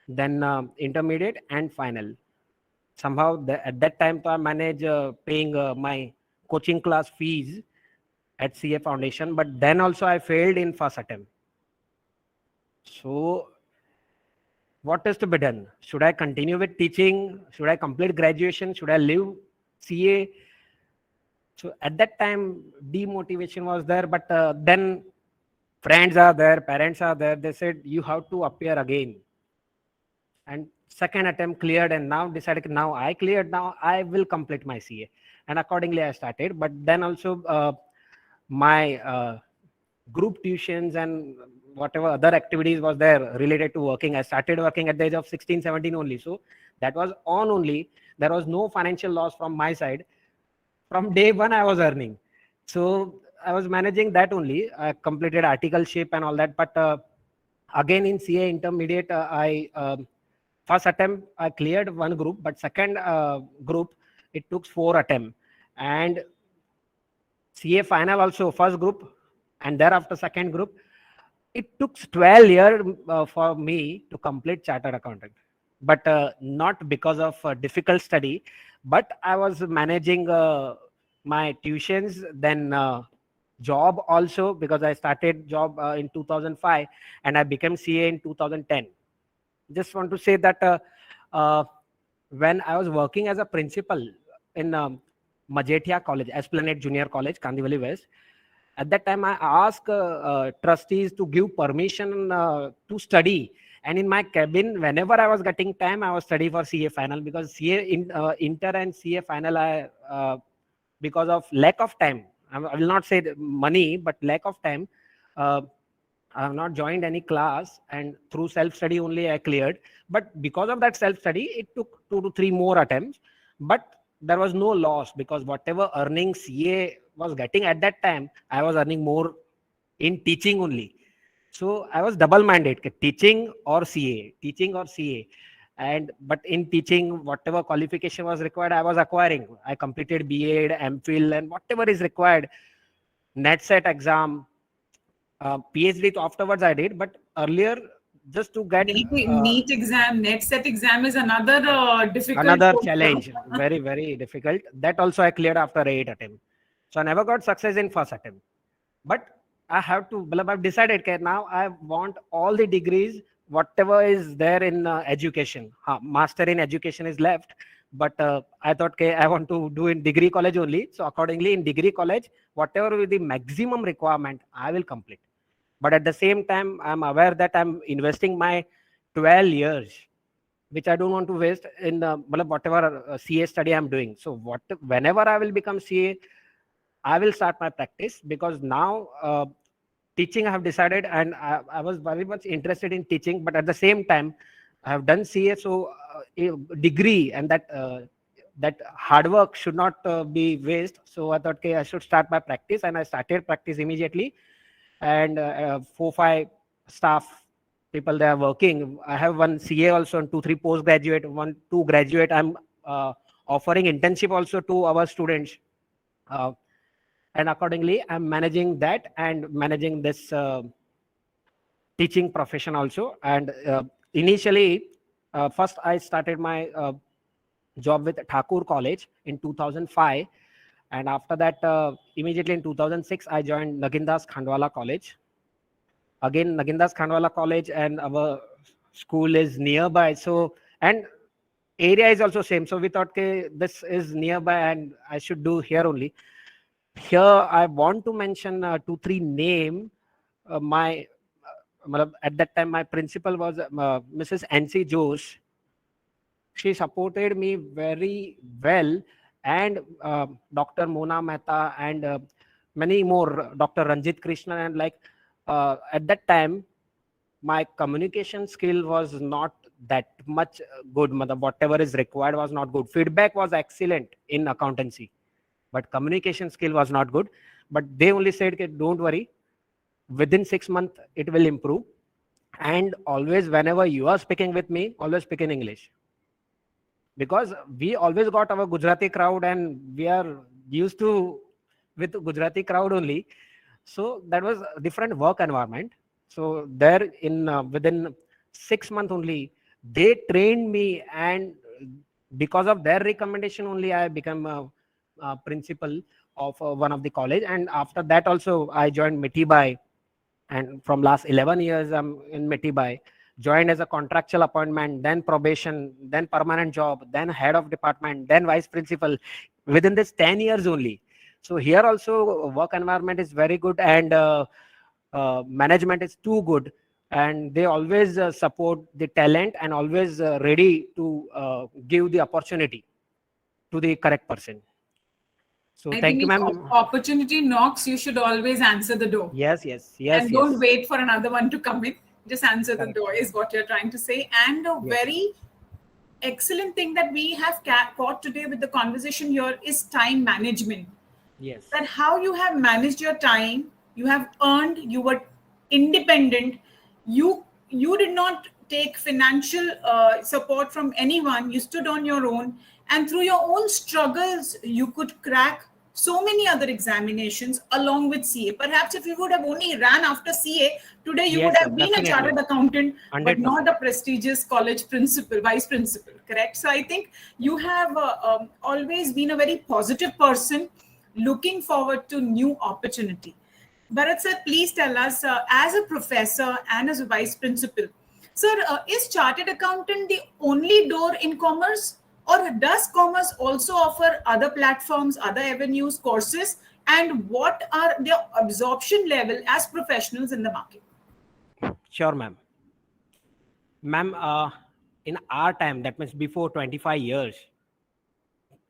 then intermediate and final. Somehow at that time, I managed paying my coaching class fees at CA foundation, but then also I failed in first attempt. So what is to be done? Should I continue with teaching? Should I complete graduation? Should I leave CA? So at that time, demotivation was there, but then friends are there, parents are there. They said, you have to appear again. And second attempt cleared, and now decided, now I cleared, now I will complete my CA. And accordingly, I started. But then also my group tuitions and whatever other activities was there related to working. I started working at the age of 16, 17 only. So that was on only. There was no financial loss from my side. From day one, I was earning. So I was managing that only. I completed articleship and all that. But again, in CA intermediate, first attempt, I cleared one group, but second group, it took 4 attempts. And CA final also, first group, and thereafter second group. It took 12 years for me to complete chartered accountant, but not because of difficult study, but I was managing my tuitions, then job also, because I started job in 2005 and I became CA in 2010. Just want to say that when I was working as a principal in Majetia College, Esplanade Junior College, Kandivali West, at that time, I asked trustees to give permission to study. And in my cabin, whenever I was getting time, I was studying for CA final, because CA inter and CA final, because of lack of time, I will not say money, but lack of time, I have not joined any class, and through self-study only I cleared. But because of that self-study, it took 2 to 3 more attempts. But there was no loss, because whatever earning CA was getting at that time, I was earning more in teaching only. So I was double mandate, teaching or CA, teaching or CA. But in teaching, whatever qualification was required, I was acquiring. I completed B.Ed, MPhil, and whatever is required. NET/SET exam, PhD afterwards I did, but earlier just to get NEET exam, NET/SET exam is another difficult. Another challenge, very, very difficult. That also I cleared after 8 attempts. So I never got success in first attempt. But I have to, I've decided, okay, now I want all the degrees, whatever is there in education. Master in education is left. But I thought, okay, I want to do in degree college only. So accordingly, in degree college, whatever is the maximum requirement, I will complete. But at the same time, I'm aware that I'm investing my 12 years, which I don't want to waste in whatever CA study I'm doing. So whenever I will become CA, I will start my practice, because now teaching I have decided, and I was very much interested in teaching, but at the same time, I have done CA, so degree and that hard work should not be waste. So I thought, okay, I should start my practice, and I started practice immediately. And 4-5 staff people, they are working. I have one CA also, and 2-3 postgraduate, 1-2 graduate. I'm offering internship also to our students. And accordingly, I'm managing that and managing this teaching profession also. And initially, first I started my job with Thakur College in 2005. And after that, immediately in 2006, I joined Nagindas Khandwala College. Again, Nagindas Khandwala College, and our school is nearby. So, and area is also same. So we thought, okay, this is nearby and I should do here only. Here, I want to mention 2-3 name. At that time, my principal was Mrs. N.C. Josh. She supported me very well. And Dr. Mona Mehta and many more, Dr. Ranjit Krishnan, and at that time, my communication skill was not that much good. Whatever is required was not good. Feedback was excellent in accountancy, but communication skill was not good. But they only said, okay, don't worry, within 6 months, it will improve. And always, whenever you are speaking with me, always speak in English. Because we always got our Gujarati crowd, and we are used to with Gujarati crowd only. So that was a different work environment. So there within 6 months only, they trained me, and because of their recommendation only, I became a principal of one of the college. And after that also, I joined Mitibai, and from last 11 years, I'm in Mitibai. Joined as a contractual appointment, then probation, then permanent job, then head of department, then vice principal, within this 10 years only. So here also work environment is very good, and management is too good, and they always support the talent and always ready to give the opportunity to the correct person. So thank you, ma'am. Opportunity knocks, you should always answer the door. Yes. And don't wait for another one to come in. Just answer the door is what you're trying to say. And a very excellent thing that we have caught today with the conversation here is time management. Yes. That how you have managed your time, you have earned, you were independent, you did not take financial support from anyone, you stood on your own, and through your own struggles you could crack so many other examinations along with CA. Perhaps if you would have only ran after CA, today you Yes, would have been a definitely. chartered accountant, but 100%. not a prestigious college principal, vice principal, correct? So I think you have always been a very positive person, looking forward to new opportunity. Bharat sir, please tell us, as a professor and as a vice principal, sir, is chartered accountant the only door in commerce, or does commerce also offer other platforms, other avenues, courses, and what are their absorption level as professionals in the market? Sure, ma'am. Ma'am, in our time, that means before 25 years,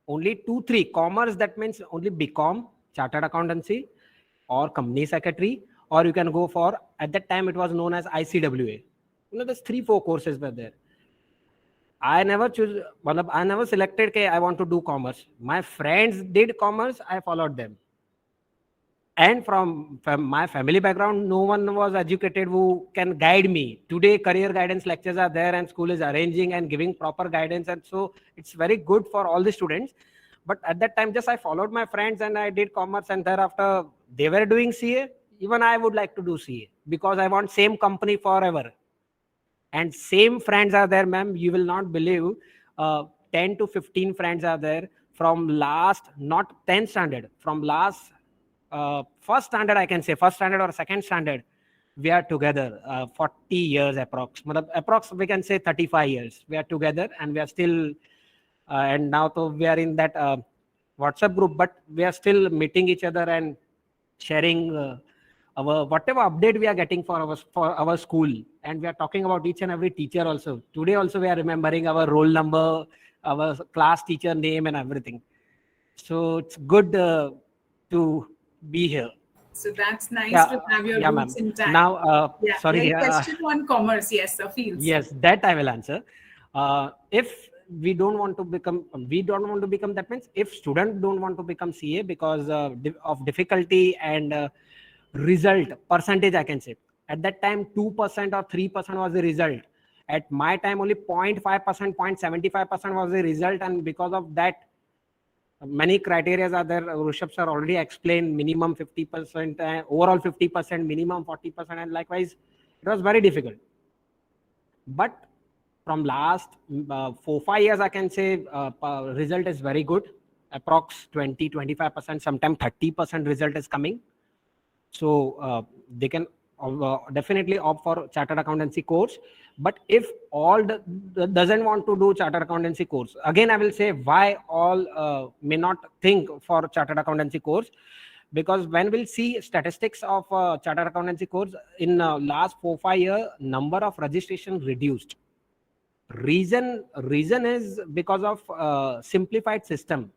only 2-3 commerce, that means only BCom, chartered accountancy, or company secretary, or you can go for, at that time it was known as ICWA. There's 3-4 courses were there. I never choose, I never selected that I want to do commerce. My friends did commerce, I followed them. And from my family background, no one was educated who can guide me. Today, career guidance lectures are there and school is arranging and giving proper guidance. And so it's very good for all the students. But at that time, just I followed my friends and I did commerce, and thereafter they were doing CA. Even I would like to do CA because I want same company forever. And same friends are there, ma'am. You will not believe, 10 to 15 friends are there from last, not 10th standard, from last first standard, I can say, first standard or second standard, we are together 40 years approx, we can say 35 years. We are together and we are still, and now so we are in that WhatsApp group, but we are still meeting each other and sharing our whatever update we are getting for our school, and we are talking about each and every teacher also. Today also we are remembering our roll number, our class teacher name and everything. So it's good to be here. So that's nice to have your roots ma'am. in time. Now, sorry. Question on commerce, yes, sir, feels. Yes, that I will answer. If we don't want to become, that means if students don't want to become CA because of difficulty and result percentage, I can say. At that time, 2% or 3% was the result. At my time, only 0.5%, 0.75% was the result, and because of that, many criteria are there. Rushabh sir already explained, minimum 50%, overall 50%, minimum 40%, and likewise, it was very difficult. But from last 4-5 years, I can say result is very good. Approx 20-25%, sometimes 30% result is coming. So they can definitely opt for chartered accountancy course. But if all doesn't want to do chartered accountancy course, again I will say why all may not think for chartered accountancy course, because when we'll see statistics of chartered accountancy course in last 4-5 year, number of registration reduced. Reason is because of simplified system,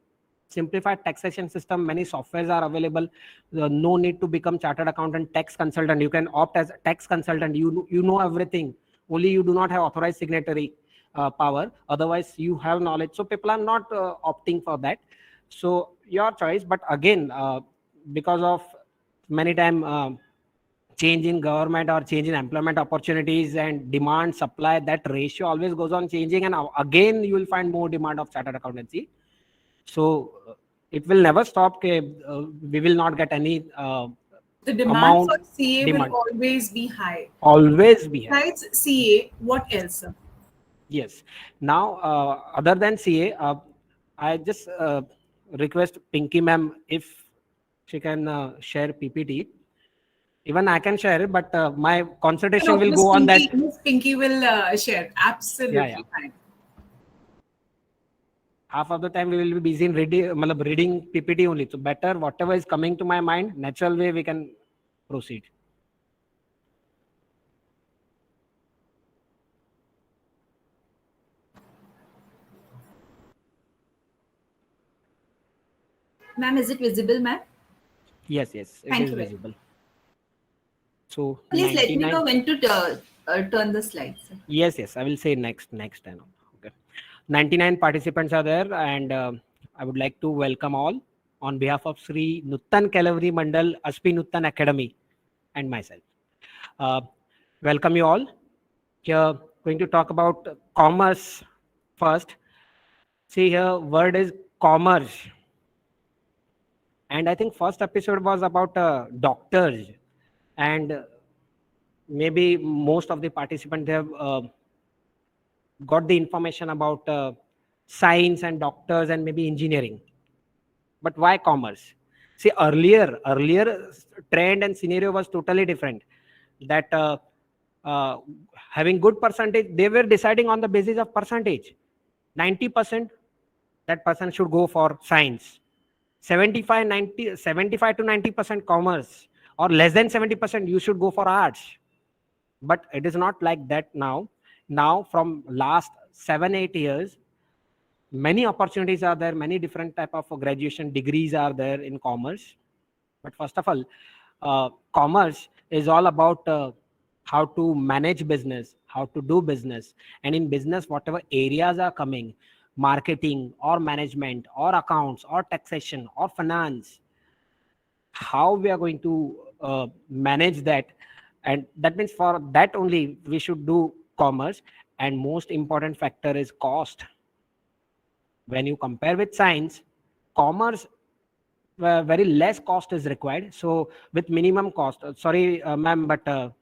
simplified taxation system. Many softwares are available. No need to become chartered accountant, tax consultant. You can opt as a tax consultant. You know everything. Only you do not have authorized signatory power. Otherwise, you have knowledge. So people are not opting for that. So your choice. But again, because of many time change in government or change in employment opportunities and demand supply, that ratio always goes on changing, and again you will find more demand of chartered accountancy. So it will never stop. We will not get any the demand amount, for CA demand will always be high. Always be high. Besides CA, what else, sir? Yes. Now, other than CA, I just request Pinky ma'am if she can share PPT. Even I can share it, but my concentration will go on that. Miss Pinky will share. Absolutely fine. Half of the time we will be busy in reading PPT only. So better whatever is coming to my mind, natural way we can proceed. Ma'am, is it visible, ma'am? Yes, it is visible. So please let me know when to turn the slides. Yes, I will say next time. Okay. 99 participants are there, and I would like to welcome all on behalf of Sri Nuttan Kalavari Mandal Aspi Nuttan Academy and myself. Welcome you all. Here, going to talk about commerce first. See here, word is commerce. And I think first episode was about doctors, and maybe most of the participants have got the information about science and doctors and maybe engineering. But why commerce? See, earlier trend and scenario was totally different. That having good percentage, they were deciding on the basis of percentage. 90%, that person should go for science. 75 to 90% commerce, or less than 70%, you should go for arts. But it is not like that now. Now, from last 7-8 years, many opportunities are there, many different type of graduation degrees are there in commerce. But first of all, commerce is all about how to manage business, how to do business. And in business, whatever areas are coming, marketing or management or accounts or taxation or finance, how we are going to manage that. And that means for that only we should do commerce. And most important factor is cost. When you compare with science, commerce, very less cost is required. So with minimum cost, sorry ma'am, but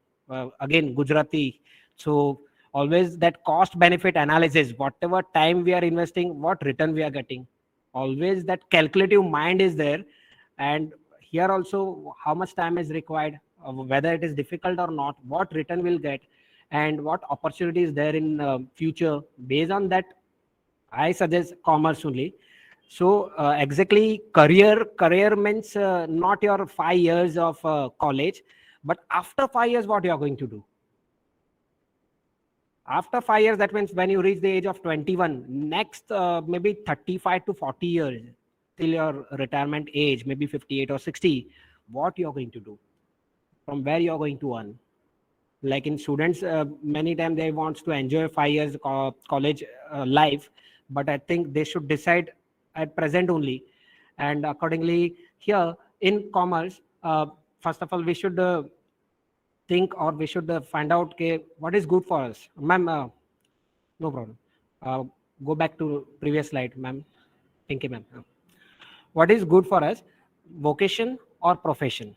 again Gujarati, so always that cost benefit analysis, whatever time we are investing, what return we are getting, always that calculative mind is there. And here also, how much time is required, whether it is difficult or not, what return will get, and what opportunity is there in future. Based on that, I suggest commerce only. So exactly, career means not your 5 years of college, but after 5 years, what you are going to do. After 5 years, that means when you reach the age of 21, next maybe 35 to 40 years till your retirement age, maybe 58 or 60, what you are going to do, from where you are going to earn. Like in students, many times they want to enjoy 5 years college life, but I think they should decide at present only. And accordingly, here in commerce, first of all, we should think, or we should find out what is good for us. Ma'am, no problem. Go back to previous slide, ma'am. Thank you, ma'am. What is good for us, vocation or profession?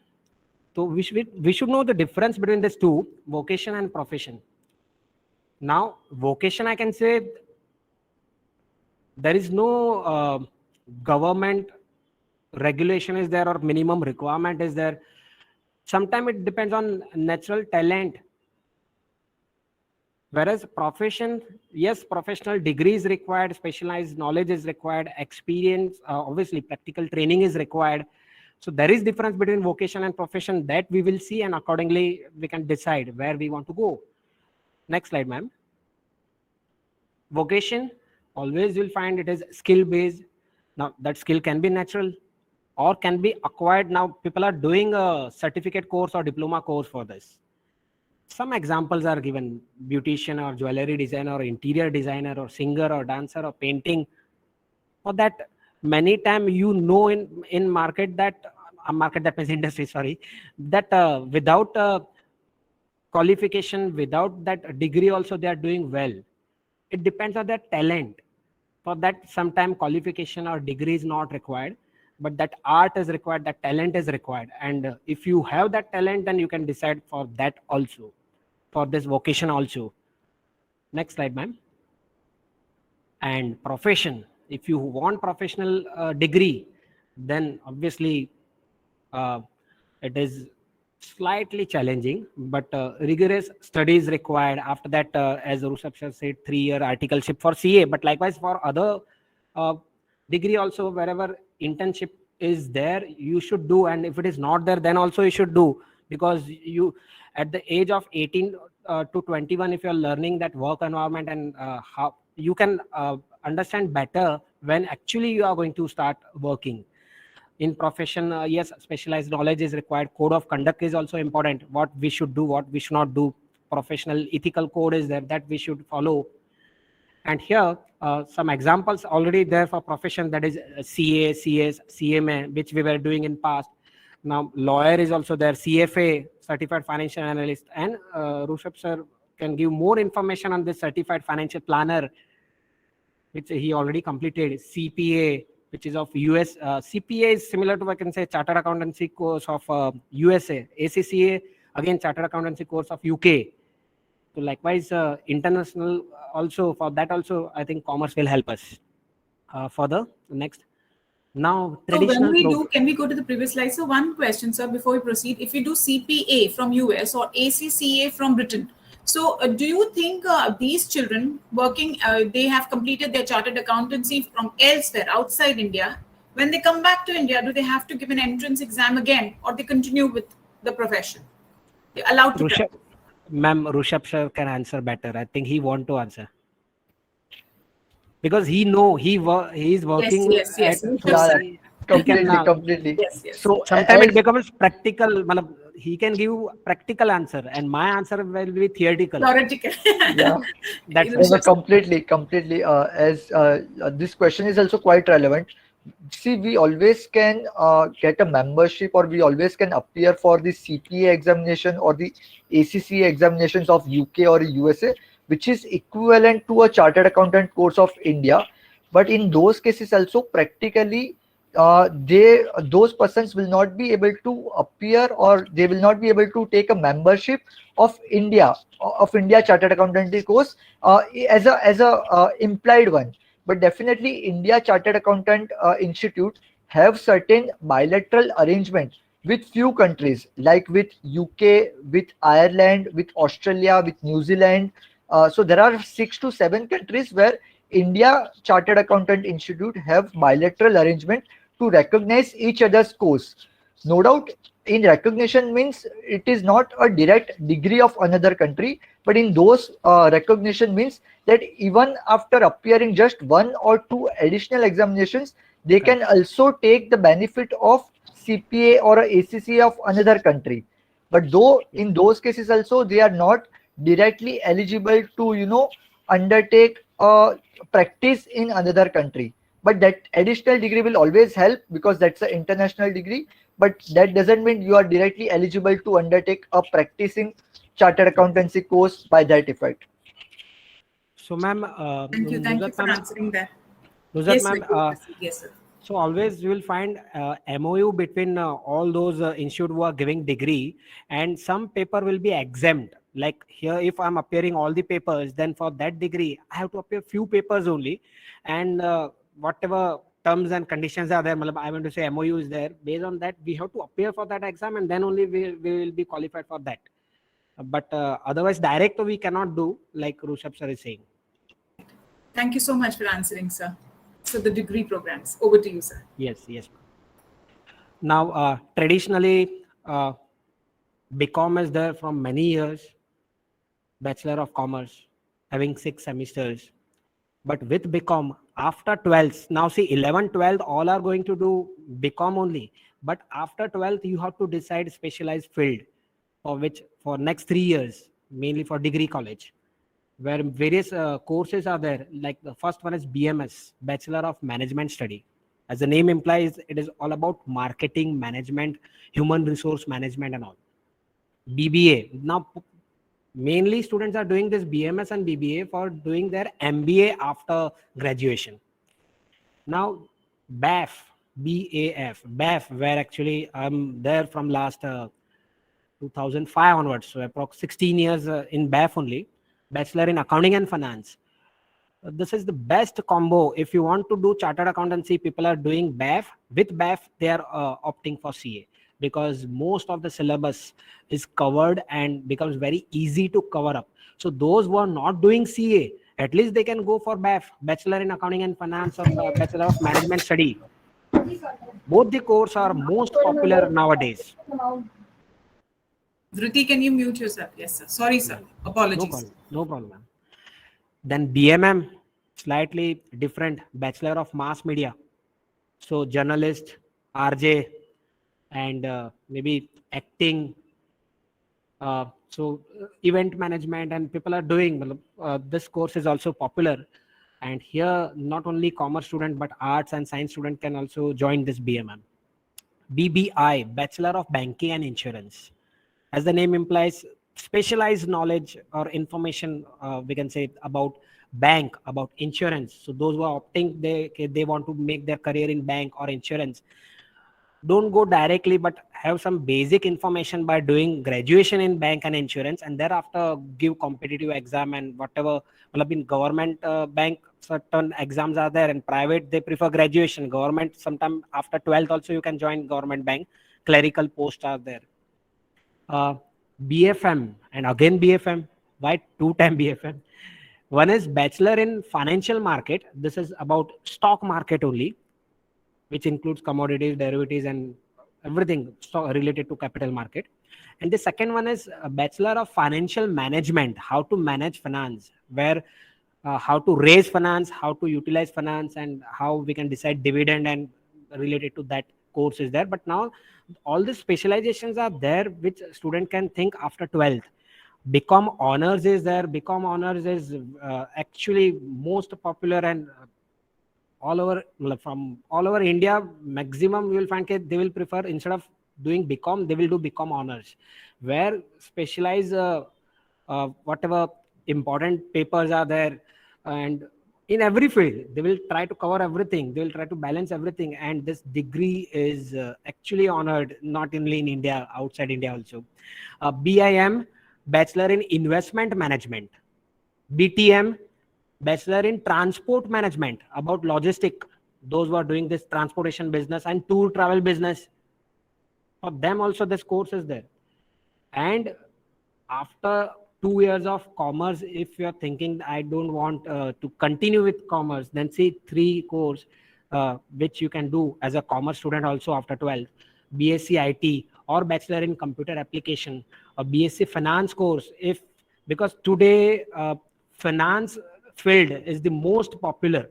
So we should know the difference between these two, vocation and profession. Now, vocation, I can say there is no government regulation is there or minimum requirement is there. Sometimes it depends on natural talent. Whereas profession, yes, professional degree is required, specialized knowledge is required, experience, obviously practical training is required. So there is difference between vocation and profession that we will see, and accordingly we can decide where we want to go. Next slide, ma'am. Vocation, always you'll find it is skill based. Now that skill can be natural or can be acquired. Now people are doing a certificate course or diploma course for this. Some examples are given: beautician or jewelry designer or interior designer or singer or dancer or painting. For that, many times in market that means industry, sorry, that without qualification, without that degree also they are doing well. It depends on their talent. For that, sometime qualification or degree is not required, but that art is required, that talent is required. And if you have that talent, then you can decide for that also, for this vocation also. Next slide, ma'am. And profession, if you want professional degree, then obviously it is slightly challenging, but rigorous studies required. After that, as Rushabh said, 3-year articleship for CA, but likewise for other degree also, wherever internship is there, you should do. And if it is not there, then also you should do, because you at the age of 18 to 21, if you're learning that work environment and how you can understand better when actually you are going to start working. In profession, yes, specialized knowledge is required. Code of conduct is also important. What we should do, what we should not do. Professional ethical code is there that we should follow. And here, some examples already there for profession, that is CA, CS, CMA, which we were doing in past. Now, lawyer is also there, CFA, Certified Financial Analyst, and Rushabh sir can give more information on this Certified Financial Planner, which he already completed. CPA, which is of US. CPA is similar to, I can say, Chartered Accountancy course of USA. ACCA, again, Chartered Accountancy course of UK. So likewise, international also, for that also, I think commerce will help us. For the next. Now, So when traditional we do, can we go to the previous slide? So one question, sir, before we proceed. If we do CPA from US or ACCA from Britain, so do you think these children working, they have completed their chartered accountancy from elsewhere, outside India, when they come back to India, do they have to give an entrance exam again, or they continue with the profession? They're allowed to. Rushabh, ma'am, Rushabh sir can answer better. I think he want to answer. Because he know he is working Yes. at, Rushabh Yeah, sir. he completely, can, completely. Yes. So sometimes it as becomes practical. Matlab, he can give practical answer, and my answer will be theoretical. Theoretical. yeah, That's Rushabh right. no, sir. completely. As this question is also quite relevant. See, we always can get a membership, or we always can appear for the CPA examination or the ACCA examinations of UK or USA, which is equivalent to a chartered accountant course of India. But in those cases also, practically, those persons will not be able to appear, or they will not be able to take a membership of India Chartered Accountancy course as a implied one. But definitely India Chartered Accountant Institute have certain bilateral arrangement with few countries, like with UK, with Ireland, with Australia, with New Zealand. So there are 6 to 7 countries where India Chartered Accountant Institute have bilateral arrangement to recognize each other's course. No doubt, in recognition means it is not a direct degree of another country, but in those recognition means that even after appearing just 1 or 2 additional examinations, they can also take the benefit of CPA or a ACCA of another country. But though in those cases also they are not directly eligible to undertake a practice in another country. But that additional degree will always help, because that's an international degree. But that doesn't mean you are directly eligible to undertake a practicing chartered accountancy course by that effect. So, ma'am, Thank you Nuzhat for ma'am, answering that. Nuzhat Yes, ma'am, sir. Yes, sir. so always you will find MOU between all those institute who are giving degree, and some paper will be exempt. Like here, if I'm appearing all the papers, then for that degree, I have to appear few papers only, and whatever terms and conditions are there, matlab, I want to say MOU is there. Based on that, we have to appear for that exam, and then only we will be qualified for that. But otherwise, direct we cannot do, like Rushabh sir is saying. Thank you so much for answering, sir. So the degree programs. Over to you, sir. Yes. Now, traditionally, BCom is there from many years, Bachelor of Commerce, having 6 semesters. But with BCom, after 12th, now see 11, 12, all are going to do BCom only. But after 12th, you have to decide specialized field for next 3 years, mainly for degree college, where various courses are there. Like the first one is BMS, Bachelor of Management Study. As the name implies, it is all about marketing management, human resource management and all. BBA. Now, mainly students are doing this BMS and BBA for doing their MBA after graduation. Now, BAF, where actually I'm there from last 2005 onwards, so approx 16 years in BAF only, Bachelor in Accounting and Finance. This is the best combo. If you want to do chartered accountancy, people are doing BAF. With BAF, they are opting for CA, because most of the syllabus is covered and becomes very easy to cover up. So those who are not doing CA, at least they can go for BAF, Bachelor in Accounting and Finance, or Bachelor of Management Study. Both the courses are most popular nowadays. Dhruti, can you mute yourself? Yes, sir. Sorry, sir. Apologies. No problem. Then BMM, slightly different, Bachelor of Mass Media. So journalist, RJ, and maybe acting. So event management, and people are doing, this course is also popular. And here, not only commerce student, but arts and science student can also join this BMM. BBI, Bachelor of Banking and Insurance. As the name implies, specialized knowledge or information, we can say, about bank, about insurance. So those who are opting, they want to make their career in bank or insurance, don't go directly, but have some basic information by doing graduation in bank and insurance, and thereafter give competitive exam and whatever. Well, in government bank, certain exams are there, and private they prefer graduation. Government, sometime after 12th also you can join government bank. Clerical posts are there. BFM and again BFM. Why two-time BFM? One is Bachelor in Financial Market. This is about stock market only, which includes commodities, derivatives, and everything related to capital market. And the second one is a Bachelor of Financial Management, how to manage finance, where how to raise finance, how to utilize finance, and how we can decide dividend and related to that course is there. But now all the specializations are there, which student can think after 12th. BCom honors is there. BCom honors is actually most popular, and all over, from all over India, maximum you will find they will prefer, instead of doing BCom, they will do BCom honors, where specialize whatever important papers are there, and in every field they will try to cover everything. They will try to balance everything, and this degree is actually honored not only in India, outside India also. BIM, Bachelor in Investment Management. BTM, Bachelor in Transport Management, about logistic, those who are doing this transportation business and tour travel business. For them also this course is there. And after 2 years of commerce, if you're thinking I don't want to continue with commerce, then see 3 course which you can do as a commerce student also after 12th. BSc IT or Bachelor in Computer Application, or BSc Finance course. Because today finance field is the most popular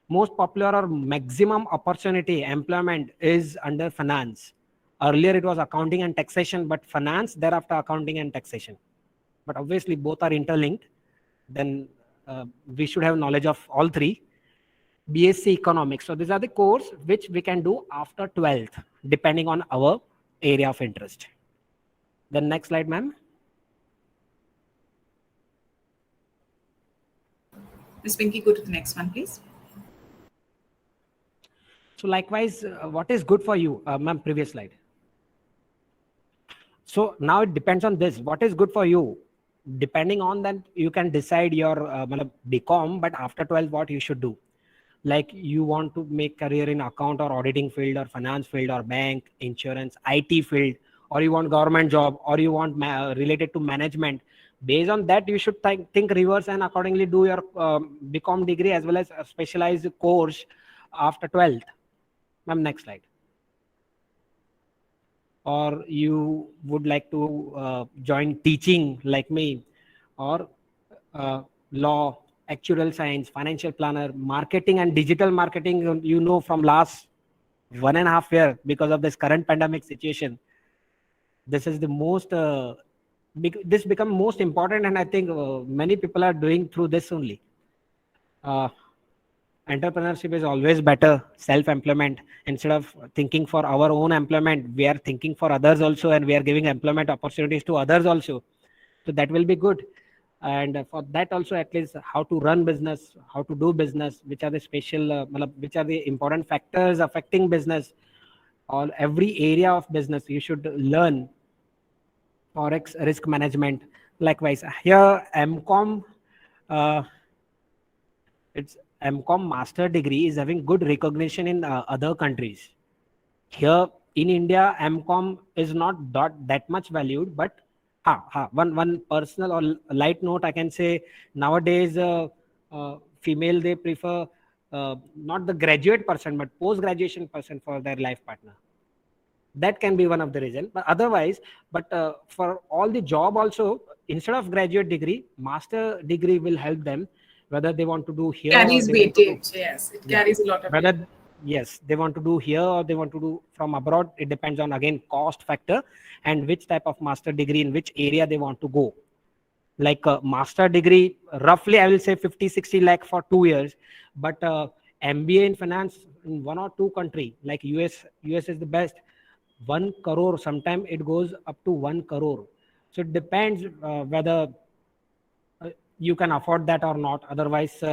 or maximum opportunity employment is under finance. Earlier it was accounting and taxation, but finance, thereafter accounting and taxation. But obviously both are interlinked. Then we should have knowledge of all 3. BSc Economics. So these are the course which we can do after 12th, depending on our area of interest. The next slide, ma'am. Ms. Pinky, go to the next one, please. So likewise, what is good for you? Ma'am, previous slide. So now it depends on this. What is good for you? Depending on that, you can decide your BCom, but after 12, what you should do. Like you want to make career in account or auditing field or finance field or bank, insurance, IT field, or you want government job, or you want related to management. Based on that, you should think reverse and accordingly do your BCom degree as well as a specialized course after 12th. Ma'am, next slide. Or you would like to join teaching like me, or law, actuarial science, financial planner, marketing and digital marketing, you know, from last 1.5 years because of this current pandemic situation. This is the most, this become most important, and I think many people are doing through this only. Entrepreneurship is always better. Self-employment, instead of thinking for our own employment, we are thinking for others also, and we are giving employment opportunities to others also. So that will be good. And for that also, at least how to run business, how to do business, which are the special, which are the important factors affecting business, or every area of business you should learn. Forex, risk management. Likewise, here MCom, it's MCom master degree is having good recognition in other countries. Here in India, MCom is not that much valued, but one personal or light note I can say, nowadays female, they prefer not the graduate person but post-graduation person for their life partner. That can be one of the reasons. But otherwise, for all the job also, instead of graduate degree, master degree will help them, whether they want to do here. Carries weightage, yes. It carries a lot of weightage. Yes, they want to do here or they want to do from abroad. It depends on, again, cost factor and which type of master degree in which area they want to go. like a master degree, roughly I will say 50-60 lakh for 2 years. But MBA in finance in one or two country like US is the best. 1 crore, sometimes it goes up to 1 crore. So it depends whether you can afford that or not. Otherwise,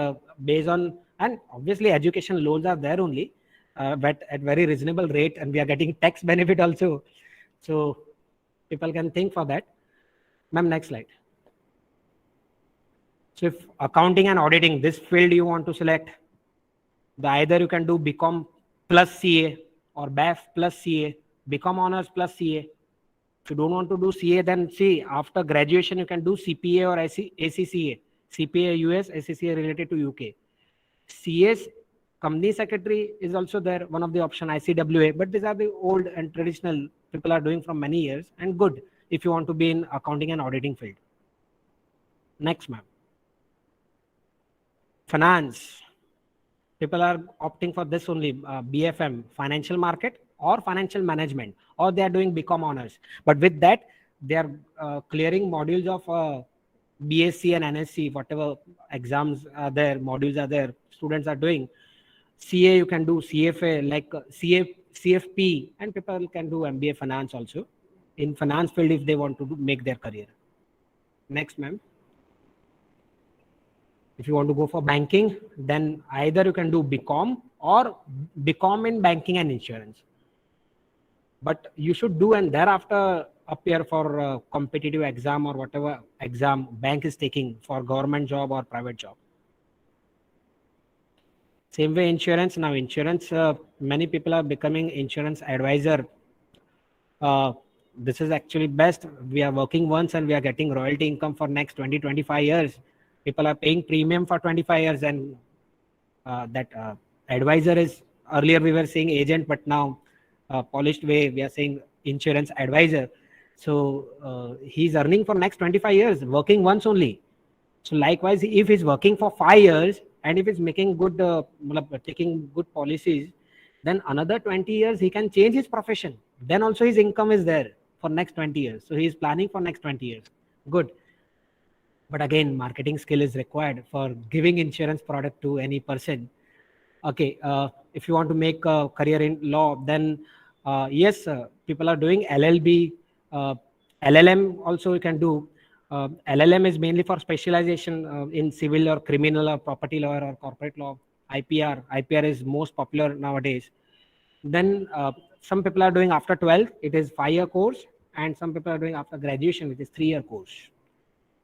based on, and obviously education loans are there only, but at very reasonable rate, and we are getting tax benefit also. So people can think for that. Ma'am, next slide. So if accounting and auditing, this field you want to select, either you can do BCom plus CA or BAF plus CA, BCom honors plus CA. If you don't want to do CA, then see, after graduation, you can do CPA or ACCA. CPA US, ACCA related to UK. CS, company secretary is also there, one of the option, ICWA. But these are the old and traditional people are doing from many years, and good if you want to be in accounting and auditing field. Next, ma'am. Finance. People are opting for this only, BFM, financial market or financial management, or they are doing BCom honors. But with that, they are clearing modules of BSc and NSC, whatever exams are there, modules are there, students are doing. CA, you can do CFA, like CFP, and people can do MBA finance also in finance field if they want to make their career. Next, ma'am. If you want to go for banking, then either you can do BCom or BCom in banking and insurance. But you should do and thereafter appear for a competitive exam or whatever exam bank is taking for government job or private job. Same way insurance. Now insurance, many people are becoming insurance advisor. This is actually best. We are working once and we are getting royalty income for next 20-25 years. People are paying premium for 25 years, and that advisor is, earlier we were saying agent, but now polished way we are saying insurance advisor. So he's earning for next 25 years, working once only. So likewise, if he's working for 5 years and if he's making good, taking good policies, then another 20 years he can change his profession. Then also his income is there for next 20 years. So he's planning for next 20 years. Good. But again, marketing skill is required for giving insurance product to any person. Okay, if you want to make a career in law, then yes, people are doing LLB, LLM also you can do. LLM is mainly for specialization in civil or criminal or property law or corporate law. IPR is most popular nowadays. Then some people are doing after 12, it is 5-year course, and some people are doing after graduation, which is 3-year course.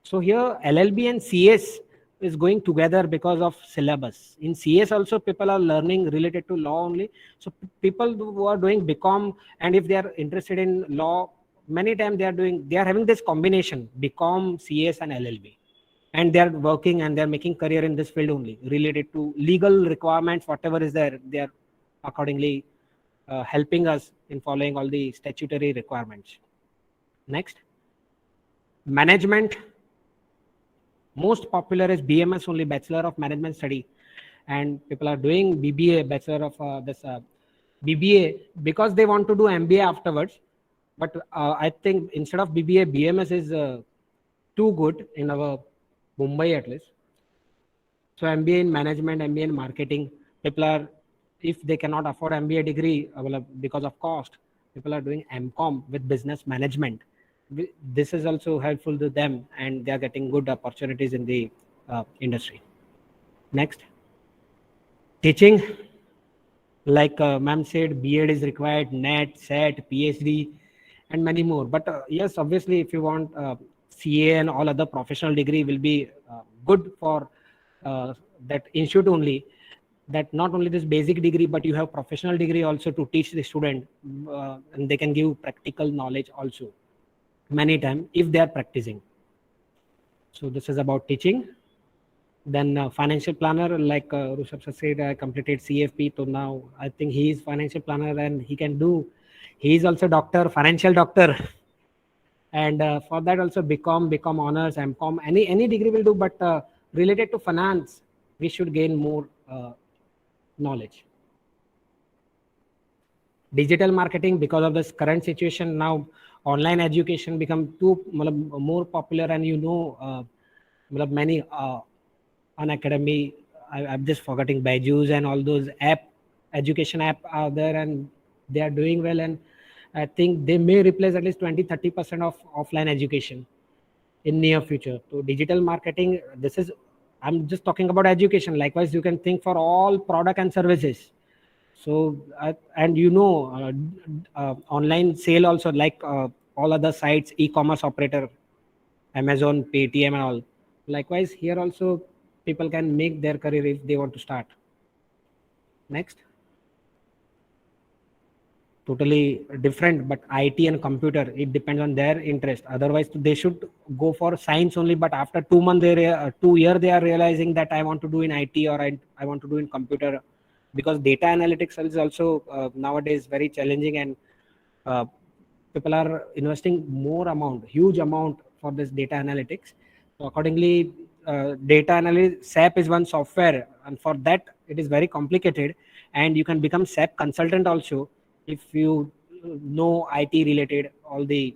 So here LLB and CS is going together because of syllabus. In CS also people are learning related to law only. So people who are doing BCom, and if they are interested in law, many times they are having this combination BCom, CS and LLB, and they are working and they are making career in this field only related to legal requirements, whatever is there, they are accordingly helping us in following all the statutory requirements. Next, management. Most popular is BMS only, Bachelor of Management Study, and people are doing BBA, Bachelor of BBA, because they want to do MBA afterwards. But I think instead of BBA, BMS is too good in our Mumbai at least. So MBA in management, MBA in marketing, people are, if they cannot afford MBA degree because of cost, people are doing MCom with business management. This is also helpful to them, and they are getting good opportunities in the industry. Next, teaching. Like ma'am said, B.Ed is required, NET, SET, PhD, and many more. But yes, obviously, if you want CA and all other professional degree will be good for that institute only. That not only this basic degree, but you have professional degree also to teach the student, and they can give practical knowledge also many times if they are practicing. So this is about teaching. Then financial planner, like Rushabh said, I completed CFP, so now I think he is financial planner and he can do. He is also doctor, financial doctor, and for that also BCom honors, MCom, any degree will do. But related to finance, we should gain more knowledge. digital marketing, because of this current situation now, online education become more popular, and many on academy, I'm just forgetting Byju's and all those education app are there, and they are doing well, and I think they may replace at least 20-30% of offline education in near future. So digital marketing, I'm just talking about education. Likewise, you can think for all product and services. So online sale also, like all other sites, e-commerce operator, Amazon, Paytm and all. Likewise, here also people can make their career if they want to start. Next. Totally different, but IT and computer, it depends on their interest. Otherwise, they should go for science only, but after 2 months, 2 years, they are realizing that I want to do in IT, or I want to do in computer, because data analytics is also nowadays very challenging, and people are investing huge amount for this data analytics. So accordingly, data analysis, SAP is one software, and for that it is very complicated, and you can become SAP consultant also if you know IT related, all the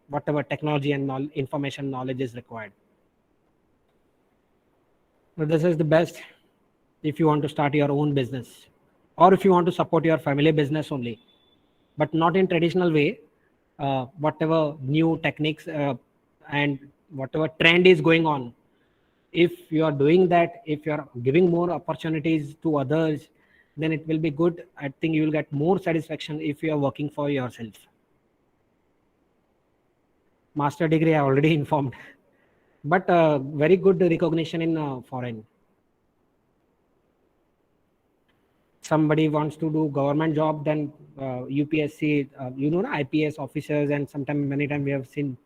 whatever technology and information knowledge is required. So this is the best if you want to start your own business, or if you want to support your family business only, but not in traditional way. Whatever new techniques and whatever trend is going on, if you are doing that, if you are giving more opportunities to others, then it will be good. I think you will get more satisfaction if you are working for yourself. Master degree I already informed, but very good recognition in foreign. Somebody wants to do government job, then UPSC, IPS officers, and many times we have seen.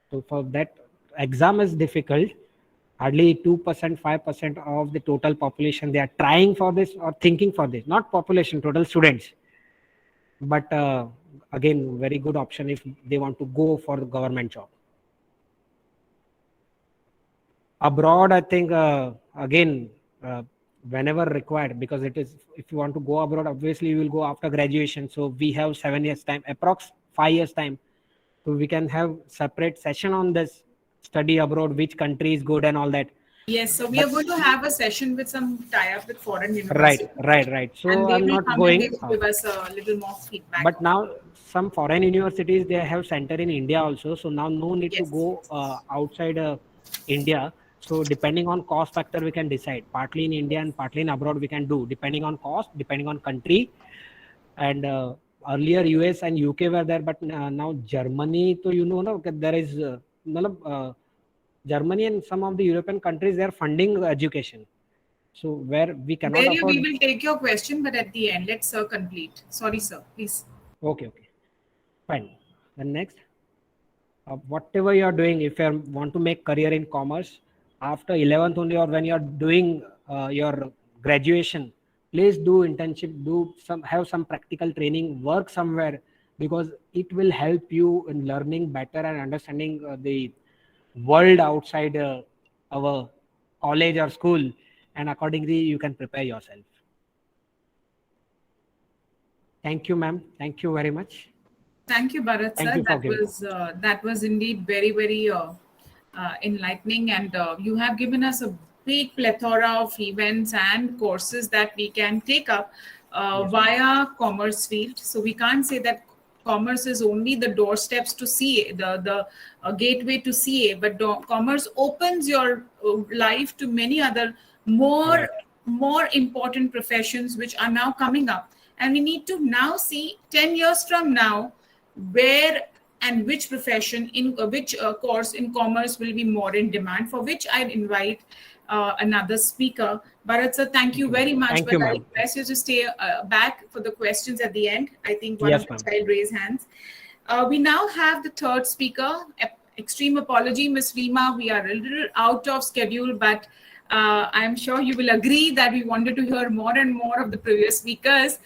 So for that, exam is difficult. Hardly 2%, 5% of the total population, they are trying for this or thinking for this. Not population, total students. But again, very good option if they want to go for the government job. Abroad, I think, again, whenever required, because it is, if you want to go abroad, obviously you will go after graduation. So we have 7 years time, approx 5 years time. So we can have separate session on this, study abroad, which country is good and all that. Yes, so we are going to have a session with some tie-up with foreign universities. Right. So and I'm not going. They will give us a little more feedback. But now some foreign universities, they have center in India also. So now no need to go outside India. So depending on cost factor, we can decide. Partly in India and partly in abroad we can do, depending on cost, depending on country. And earlier US and UK were there, but now Germany, so there is Germany and some of the European countries, they are funding education. So where we cannot afford. We will take your question, but at the end, let's complete. Sorry, sir, please. Okay. Fine. Then next, whatever you are doing, if you want to make career in commerce, after 11th only, or when you are doing your graduation, please do internship, have some practical training, work somewhere, because it will help you in learning better and understanding the world outside our college or school, and accordingly you can prepare yourself. Thank you, ma'am. Thank you very much. Thank you, Bharat sir. That was indeed very, very enlightening, and you have given us a big plethora of events and courses that we can take up via commerce field. So we can't say that commerce is only the doorsteps to CA, the gateway to CA, but commerce opens your life to many other more important professions which are now coming up. And we need to now see 10 years from now where and which profession, in which course in commerce will be more in demand, for which I'd invite another speaker. Bharat sir, thank you very much. Thank you, I request you to stay back for the questions at the end. I think one of the child raised hands. We now have the third speaker. Extreme apology, Ms. Reema. We are a little out of schedule, but I'm sure you will agree that we wanted to hear more and more of the previous speakers.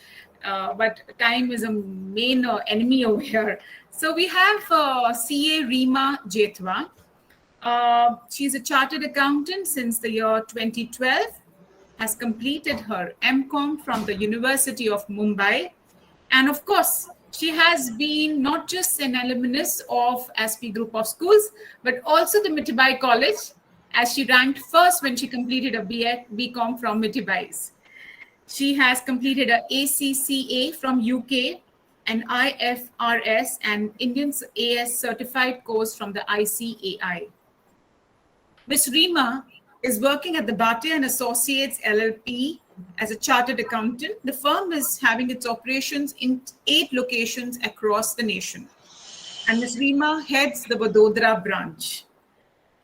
But time is a main enemy over here. So we have CA Reema Jethwa. She's a chartered accountant since the year 2012, has completed her MCom from the University of Mumbai, And of course, she has been not just an alumnus of SP Group of Schools, but also the Mitibai College, as she ranked first when she completed a BCom from Mitibai's. She has completed a ACCA from UK, an IFRS and Indian AS certified course from the ICAI. Ms. Rima is working at the Bhatia and Associates LLP as a chartered accountant. The firm is having its operations in 8 locations across the nation. And Ms. Rima heads the Vadodara branch.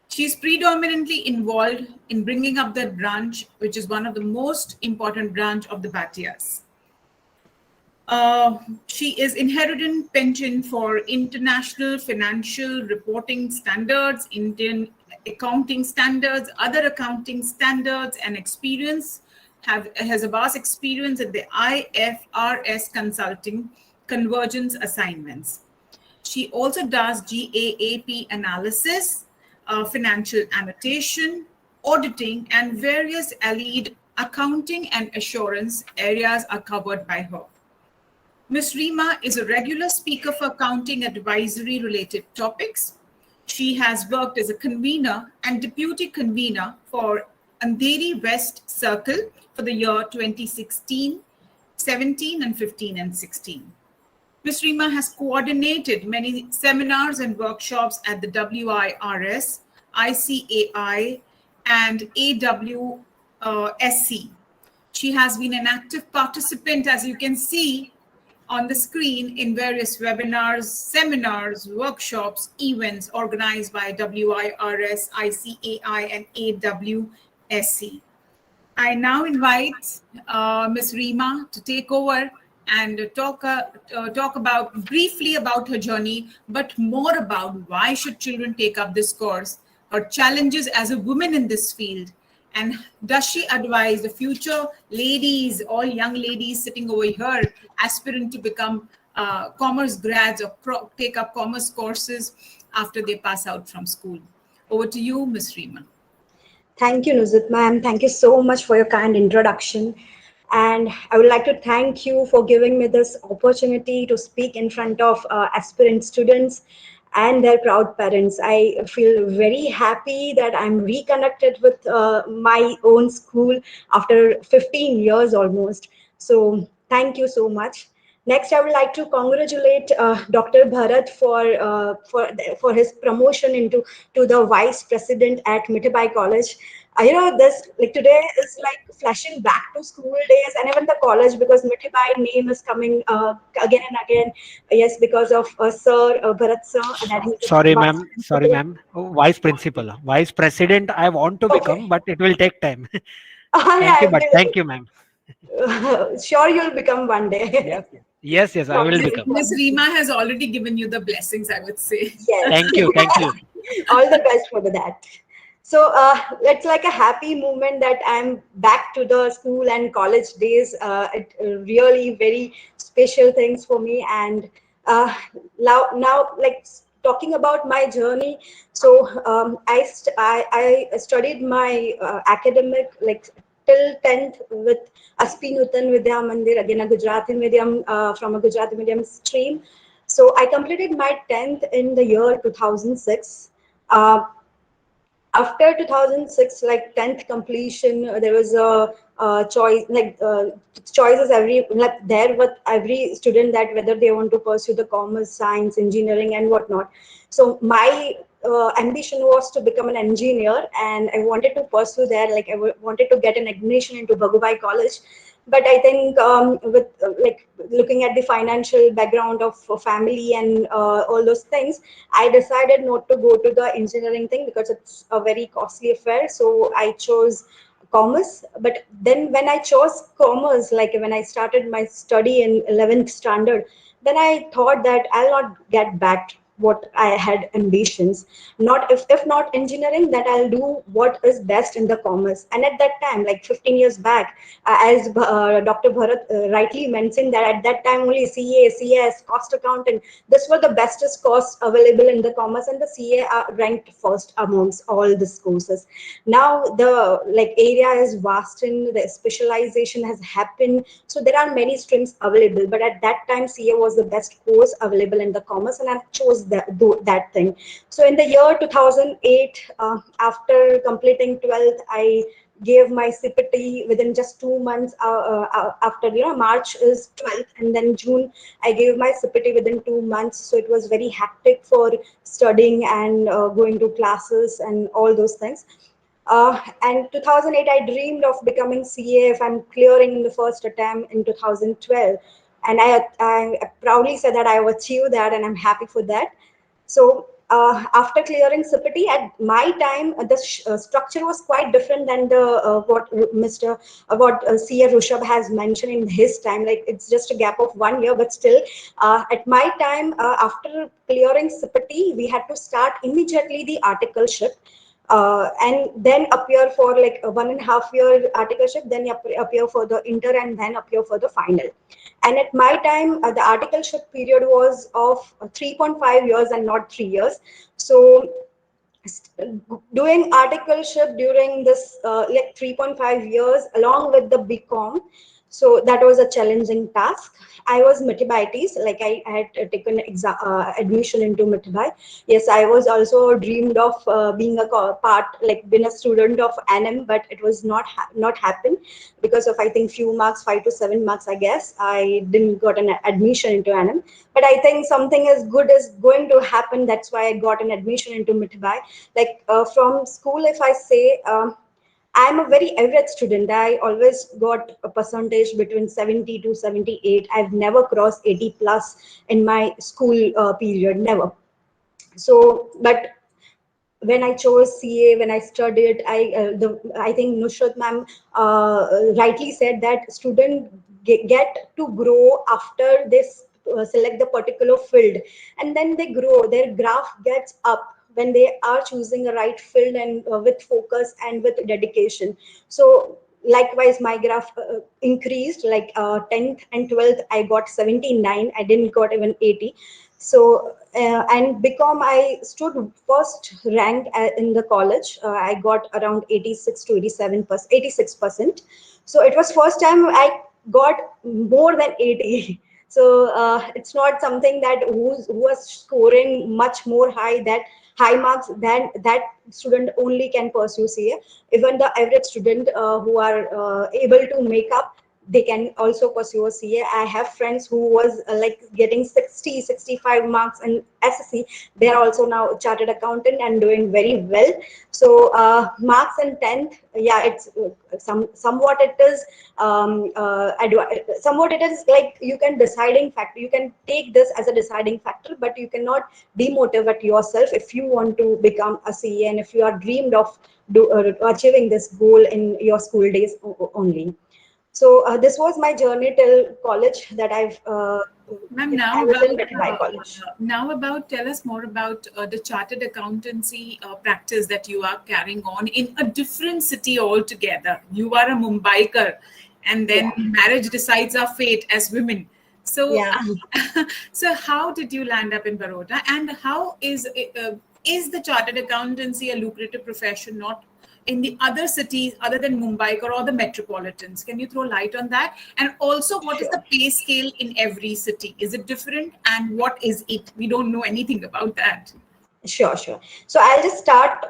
She is predominantly involved in bringing up that branch, which is one of the most important branch of the Bhatias. She is inherited pension for international financial reporting standards, Indian accounting standards, other accounting standards, and experience. Has a vast experience at the IFRS consulting convergence assignments. She also does GAAP analysis, financial annotation, auditing, and various allied accounting and assurance areas are covered by her. Ms. Rima is a regular speaker for accounting advisory related topics. She has worked as a convener and deputy convener for Andheri West Circle for the year 2016, 17, and 15 and 16. Ms. Rima has coordinated many seminars and workshops at the WIRS, ICAI, and AWSC. She has been an active participant, as you can see on the screen, in various webinars, seminars, workshops, events organized by WIRS, ICAI, and AWSC. I now invite Ms. Rima to take over and talk about briefly about her journey, but more about why should children take up this course, her challenges as a woman in this field, and does she advise the future ladies, all young ladies sitting over here, aspirant to become commerce grads or take up commerce courses after they pass out from school. Over to you, Ms. Rima. Thank you, Nuzhat ma'am. Thank you so much for your kind introduction. And I would like to thank you for giving me this opportunity to speak in front of aspirant students and their proud parents. I feel very happy that I'm reconnected with my own school after 15 years almost. So thank you so much. Next, I would like to congratulate Dr. Bharat for his promotion to the vice president at Mitibai College. This like today is like flashing back to school days and even the college, because Mitibai name is coming again and again. Yes, because of Sir Bharat sir. That he's Sorry, vice ma'am. Sorry, president. ma'am. Oh, vice principal, vice president. I want to become, Okay. but it will take time. Yeah, Thank you, but thank you, ma'am. sure you'll become one day. Yes, yes, yes. I will become. Ms. Rima has already given you the blessings, I would say. Yes. Thank you, thank you. All the best for that. So it's like a happy moment that I'm back to the school and college days. It really very special things for me. And now like talking about my journey. So I studied my academic like till 10th with Aspi Nutan Vidya Mandir, again a Gujarati medium, from a Gujarati medium stream. So I completed my 10th in the year 2006. After 2006, like 10th completion, there was a choice, choices every like there with every student, that whether they want to pursue the commerce, science, engineering, and whatnot. So my ambition was to become an engineer, and I wanted to pursue that. Like wanted to get an admission into Bhagubai College, but I think with like looking at the financial background of family and all those things, I decided not to go to the engineering thing because it's a very costly affair. So I chose commerce. But then when I chose commerce, like when I started my study in 11th standard, then I thought that I'll not get back what I had ambitions. Not if not engineering, that I'll do what is best in the commerce. And at that time, like 15 years back, as Dr. Bharat rightly mentioned, that at that time only CA, CS, cost accountant, this were the bestest course available in the commerce, and the CA are ranked first amongst all these courses. Now the like area is vast and the specialization has happened, so there are many streams available, but at that time CA was the best course available in the commerce, and I chose that thing. So in the year 2008, after completing 12th, I gave my CPT within just 2 months. After March is 12th, and then June I gave my CPT within 2 months. So it was very hectic for studying and going to classes and all those things. And 2008, I dreamed of becoming CA if I'm clearing in the first attempt in 2012. And I proudly said that I have achieved that, and I'm happy for that. So after clearing CPT, at my time, the structure was quite different than the what CA Rushabh has mentioned in his time. Like it's just a gap of 1 year, but still, at my time, after clearing CPT, we had to start immediately the articleship. And then appear for like a 1.5 year articleship, then appear for the inter, and then appear for the final. And at my time, the articleship period was of 3.5 years and not 3 years. So doing articleship during this like 3.5 years along with the BCom, so that was a challenging task. I was Mithibites, like I had taken admission into Mithibai. Yes, I was also dreamed of being a being a student of ANM, but it was not happen because of I think few marks, 5 to 7 marks. I guess I didn't got an admission into ANM, but I think something as good is going to happen. That's why I got an admission into Mithibai. Like from school, if I say. I'm a very average student. I always got a percentage between 70 to 78. I've never crossed 80 plus in my school period, never. So, but when I chose CA, when I studied, I think Nusrat ma'am rightly said that students get to grow after they select the particular field, and then they grow. Their graph gets up when they are choosing a right field and with focus and with dedication. So likewise my graph increased, like 10th and 12th I got 79, I didn't got even 80. So and BCom I stood first rank in the college. I got around 86 to 87%, 86%. So it was first time I got more than 80. So it's not something that who was scoring much more high marks than that student only can pursue CA. Even the average student who are able to make up, they can also pursue a CA. I have friends who was like getting 60, 65 marks in SSC. They are also now chartered accountant and doing very well. So marks in 10th, yeah, it's somewhat it is somewhat it is like you can deciding factor. You can take this as a deciding factor, but you cannot demotivate yourself if you want to become a CA and if you are dreamed of achieving this goal in your school days only. So this was my journey till college that Ma'am, I was in Mithibai college. now about tell us more about the chartered accountancy practice that you are carrying on in a different city altogether. You are a Mumbaiker, and then marriage decides our fate as women. So, so how did you land up in Baroda, and how is the chartered accountancy a lucrative profession? Not in the other cities other than Mumbai or the metropolitans. Can you throw light on that? And also, what is the pay scale in every city? Is it different? And what is it? We don't know anything about that. Sure. So I'll just start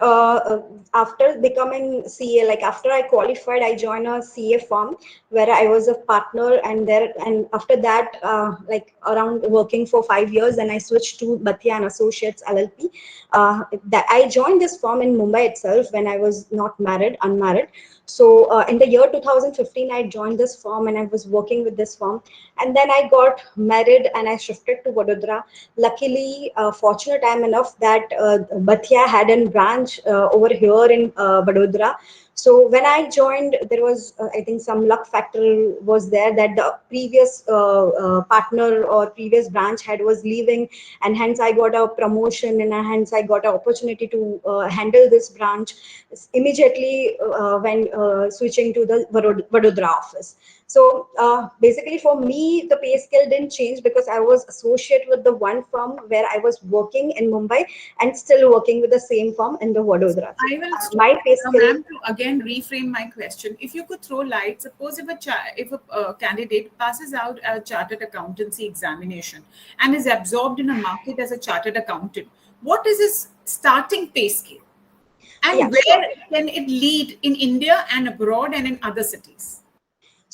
after becoming CA. Like after I qualified, I joined a CA firm where I was a partner, and after that, like around working for 5 years, then I switched to Bhatia and Associates LLP. That I joined this firm in Mumbai itself when I was not unmarried. So in the year 2015, I joined this firm and I was working with this firm. And then I got married and I shifted to Vadodara. Luckily, fortunate I'm enough that Bhatia had a branch over here in Vadodara. So when I joined, there was, I think, some luck factor was there, that the previous partner or previous branch head was leaving, and hence I got a promotion, and hence I got an opportunity to handle this branch immediately when switching to the Vadodara office. So basically for me, the pay scale didn't change because I was associate with the one firm where I was working in Mumbai and still working with the same firm in the Vadodara. I will stop My pay there, scale, ma'am, to again reframe my question. If you could throw light, suppose if a candidate passes out a chartered accountancy examination and is absorbed in a market as a chartered accountant, what is his starting pay scale? yeah, And sure. where can it lead in India and abroad and in other cities?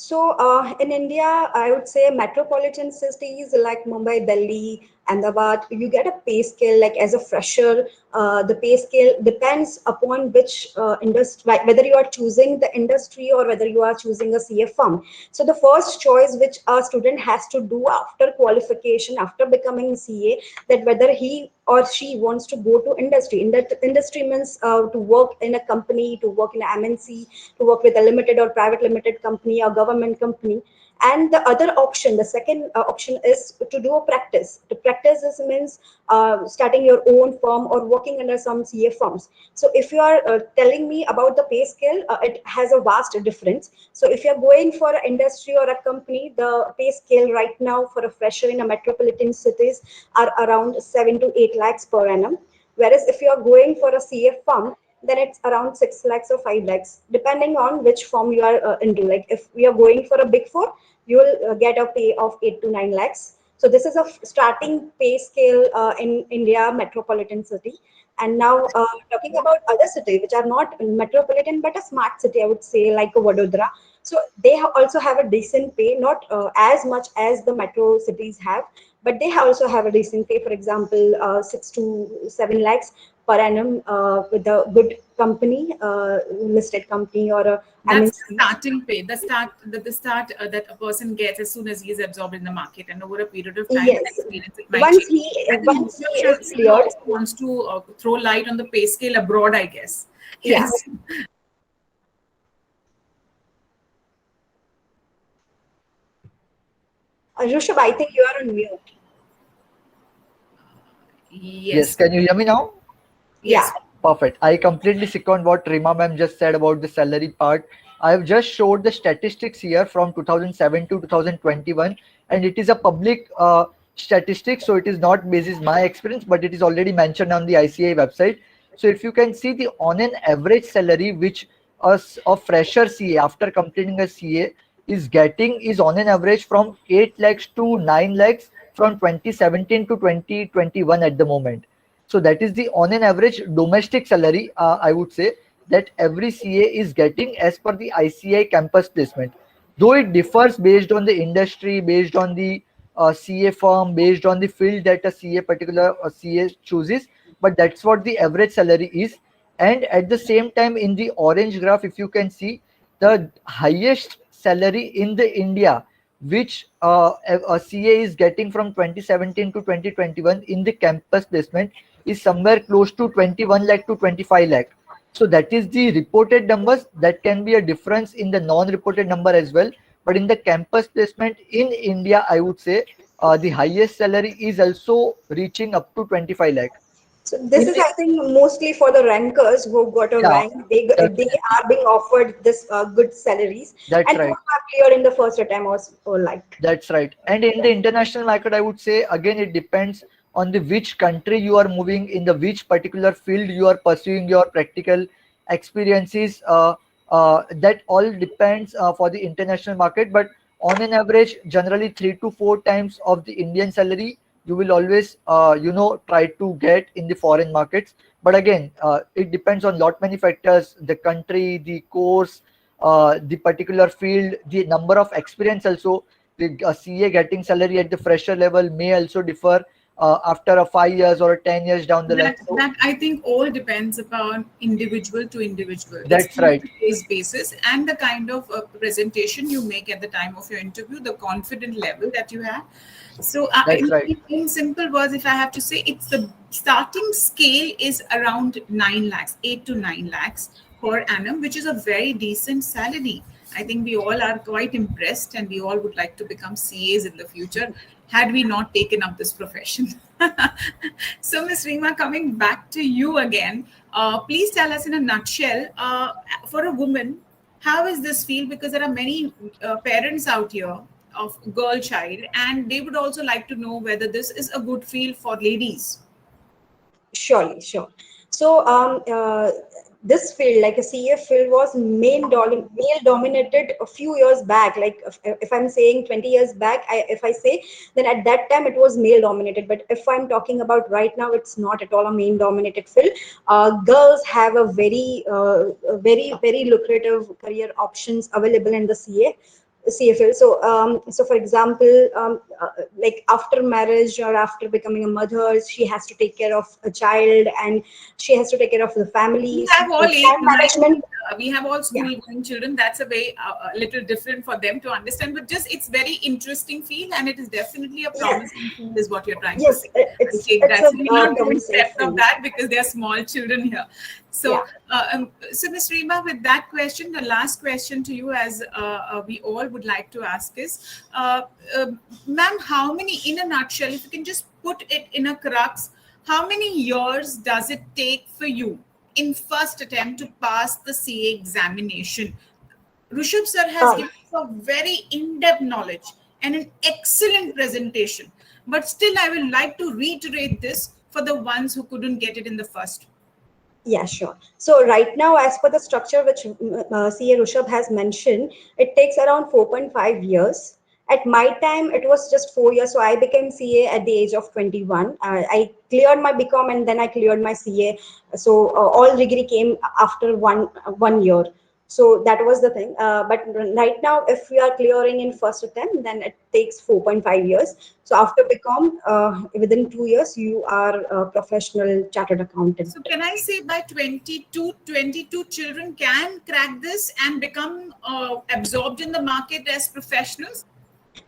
So in India, I would say metropolitan cities like Mumbai, Delhi, Ahmedabad, you get a pay scale like as a fresher. The pay scale depends upon which industry, whether you are choosing the industry or whether you are choosing a CA firm. So the first choice which a student has to do after qualification, after becoming CA, that whether he or she wants to go to industry. In that industry means to work in a company, to work in an MNC, to work with a limited or private limited company or government company. And the other option, the second option is to do a practice. The practice is means starting your own firm or working under some CA firms. So if you are telling me about the pay scale, it has a vast difference. So if you're going for an industry or a company, the pay scale right now for a fresher in a metropolitan cities are around 7 to 8 lakhs per annum. Whereas if you are going for a CA firm, then it's around 6 lakhs or 5 lakhs, depending on which firm you are into. Like if we are going for a big four, you will get a pay of 8 to 9 lakhs. So this is a starting pay scale in India metropolitan city. And now talking about other cities which are not metropolitan but a smart city, I would say like a Vadodara. So they also have a decent pay, not as much as the metro cities have, but they also have a decent pay. For example, 6 to 7 lakhs per annum with a good company, listed company or a That's the MNC. starting pay, the start that a person gets as soon as he is absorbed in the market, and over a period of time, Yes, experience, it might change. I think once he Mr. is Sharma cleared, also wants to throw light on the pay scale abroad, I guess. yeah. Yes. Rishabh, I think you are on mute. Yes, Yes. can you hear me now? Yeah. Yes. Perfect. I completely second what Rima ma'am just said about the salary part. I've just showed the statistics here from 2007 to 2021, and it is a public statistic, so it is not basis my experience, but it is already mentioned on the ICA website. So if you can see the on an average salary which a fresher CA after completing a CA is getting is on an average from 8 lakhs to 9 lakhs from 2017 to 2021 at the moment. So that is the on an average domestic salary, I would say, that every CA is getting as per the ICI campus placement. Though it differs based on the industry, based on the CA firm, based on the field that a CA particular CA chooses, but that's what the average salary is. And at the same time, in the orange graph, if you can see, the highest salary in the India which a CA is getting from 2017 to 2021 in the campus placement is somewhere close to 21 lakh to 25 lakh. So that is the reported numbers. That can be a difference in the non-reported number as well. But in the campus placement in India, I would say the highest salary is also reaching up to 25 lakh. So this In is, the, I think, mostly for the rankers who got a yeah, rank. They definitely. are being offered this good salaries, That's and those right. are clear in the first attempt or like. That's right. And in the international market, I would say again it depends on the which country you are moving in, the which particular field you are pursuing your practical experiences. That all depends for the international market. But on an average, generally 3 to 4 times of the Indian salary you will always try to get in the foreign markets. But again, it depends on lot many factors: the country, the course, the particular field, the number of experience also. The CA getting salary at the fresher level may also differ after a 5 years or 10 years down the line. So That I think all depends upon individual to individual. It's that's case right. to case basis, and the kind of presentation you make at the time of your interview, the confident level that you have. So, That's right. in simple words, if I have to say, it's the starting scale is around 9 lakhs, 8 to 9 lakhs per annum, which is a very decent salary. I think we all are quite impressed and we all would like to become CAs in the future had we not taken up this profession. So, Ms. Reema, coming back to you again, please tell us in a nutshell, for a woman, how is this feel? Because there are many parents out here of girl child, and they would also like to know whether this is a good field for ladies. Surely, sure. So, this field, like a CA field, was male dominated a few years back. Like if I'm saying 20 years back, if I say, then at that time it was male dominated. But if I'm talking about right now, it's not at all a male dominated field. Girls have very lucrative career options available in the CFL. So for example, like after marriage or after becoming a mother, she has to take care of a child and she has to take care of the family. We have all Time management. we have all school going children. That's a way a little different for them to understand, but just it's very interesting field and it is definitely a promising field is what you're trying to say. It's That's a we not doing promising depth of field. that because there are small children here. So, so Ms. Reema, with that question, the last question to you, as we all would like to ask is, ma'am, how many, in a nutshell, if you can just put it in a crux, how many years does it take for you in first attempt to pass the CA examination? Rishabh sir has given us a very in-depth knowledge and an excellent presentation, but still I would like to reiterate this for the ones who couldn't get it in the first. Yeah, sure. So right now, as per the structure which CA Rishabh has mentioned, it takes around 4.5 years. At my time, it was just 4 years. So I became CA at the age of 21. I cleared my BCom and then I cleared my CA. So all degree came after one year. So that was the thing. But right now, if we are clearing in first attempt, then it takes 4.5 years. So after BCom, within 2 years, you are a professional chartered accountant. So can I say by 22 children can crack this and become absorbed in the market as professionals?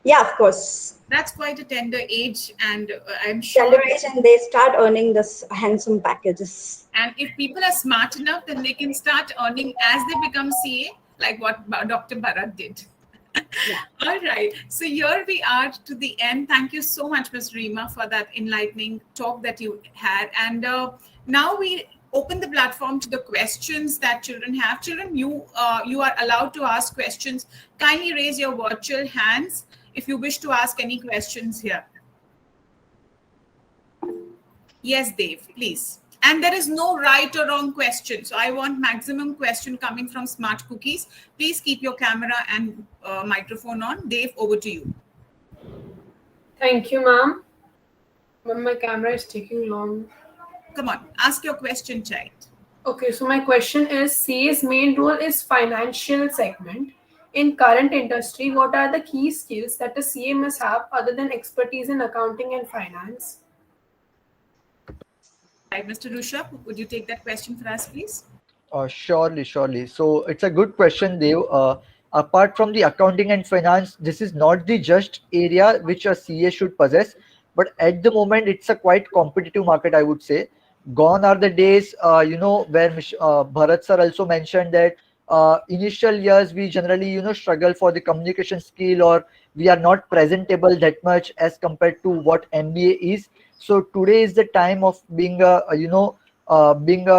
Yeah, of course. That's quite a tender age, and I'm sure. Tender age, and they start earning this handsome packages. And if people are smart enough, then they can start earning as they become CA, like what Dr. Bharat did. All right. So here we are to the end. Thank you so much, Ms. Reema, for that enlightening talk that you had. And now we open the platform to the questions that children have. Children, you are allowed to ask questions. Kindly raise your virtual hands if you wish to ask any questions here. Yes, Dave, please. And there is no right or wrong question. So I want maximum question coming from Smart Cookies. Please keep your camera and microphone on. Dave, over to you. Thank you, ma'am. But my camera is taking long. Come on, ask your question, child. Okay, so my question is, CA's main role is financial segment. In current industry, what are the key skills that a CA must have other than expertise in accounting and finance? Right, Mr. Rishabh, would you take that question for us, please? Surely. So it's a good question, Dev. Apart from the accounting and finance, this is not the just area which a CA should possess, but at the moment it's a quite competitive market, I would say. Gone are the days, where Bharat sir also mentioned that initial years we generally, struggle for the communication skill, or we are not presentable that much as compared to what MBA is. So today is the time of being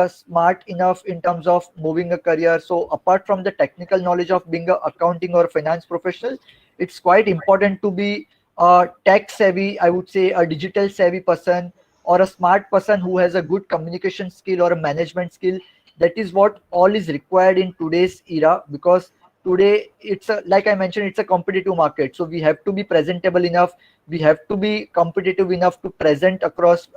smart enough in terms of moving a career. So apart from the technical knowledge of being a accounting or finance professional, it's quite important to be a tech savvy, I would say a digital savvy person, or a smart person who has a good communication skill or a management skill. That is what all is required in today's era, because today like I mentioned, it's a competitive market. So we have to be presentable enough, we have to be competitive enough to present across,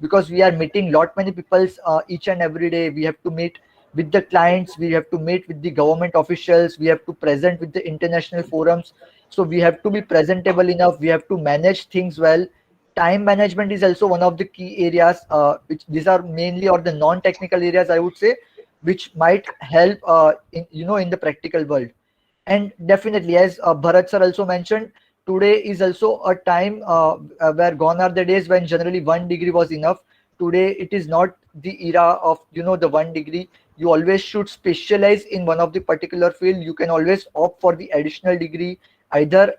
because we are meeting many people each and every day. We have to meet with the clients, we have to meet with the government officials, we have to present with the international forums. So we have to be presentable enough, we have to manage things well. Time management is also one of the key areas, which these are mainly, or the non-technical areas, I would say, which might help in the practical world. And definitely, as Bharat sir also mentioned, today is also a time where gone are the days when generally one degree was enough. Today it is not the era of the one degree. you always should specialize in one of the particular field. You can always opt for the additional degree, either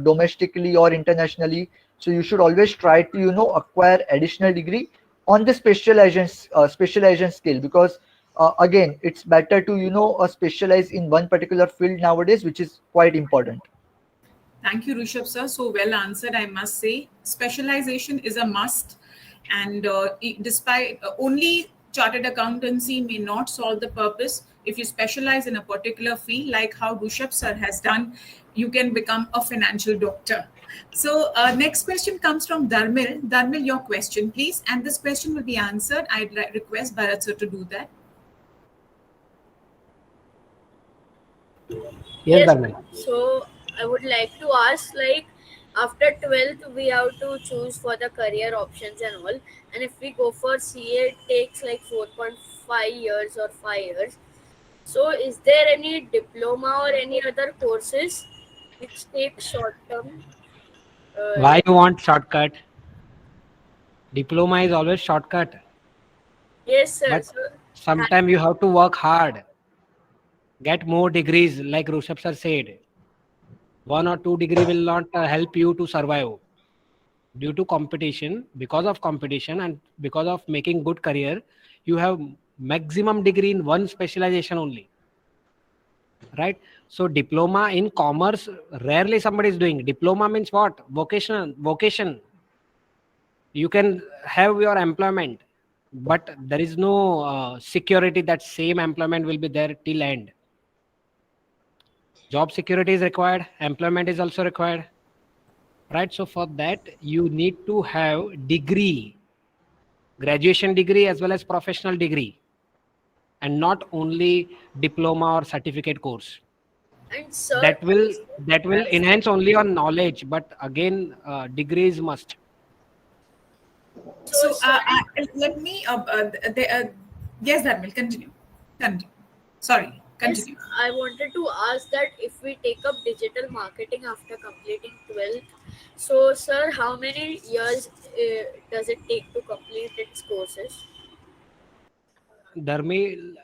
domestically or internationally. So you should always try to acquire additional degree on the specialization skill, because again, it's better to specialize in one particular field nowadays, which is quite important. Thank you, Rishabh sir. So well answered, I must say. Specialization is a must, and despite only chartered accountancy may not solve the purpose. If you specialize in a particular field, like how Rishabh sir has done, you can become a financial doctor. So next question comes from Dharmil. Dharmil, your question, please. And this question will be answered. I'd request Bharat sir to do that. Yes, Dharmil. So I would like to ask, like, after 12th, we have to choose for the career options and all. And if we go for CA, it takes like 4.5 years or 5 years. So is there any diploma or any other courses which take short term? Why you want shortcut? Diploma is always shortcut. Yes, sir. But So, sometimes you have to work hard. Get more degrees, like Rishabh sir said. 1 or 2 degree will not help you to survive. Due to competition, because of competition and because of making good career, you have maximum degree in one specialization only. Right? So diploma in commerce, rarely somebody is doing. Diploma means what? Vocation. You can have your employment, but there is no security that same employment will be there till end. Job security is required, employment is also required, right? So for that, you need to have degree, graduation degree as well as professional degree, and not only diploma or certificate course. and sir, That will enhance only on knowledge, but again, degree is must. So sir, let me, yes, Dharmil, continue. Sorry, yes, continue. I wanted to ask that if we take up digital marketing after completing 12th, so sir, how many years does it take to complete its courses? Dharmi,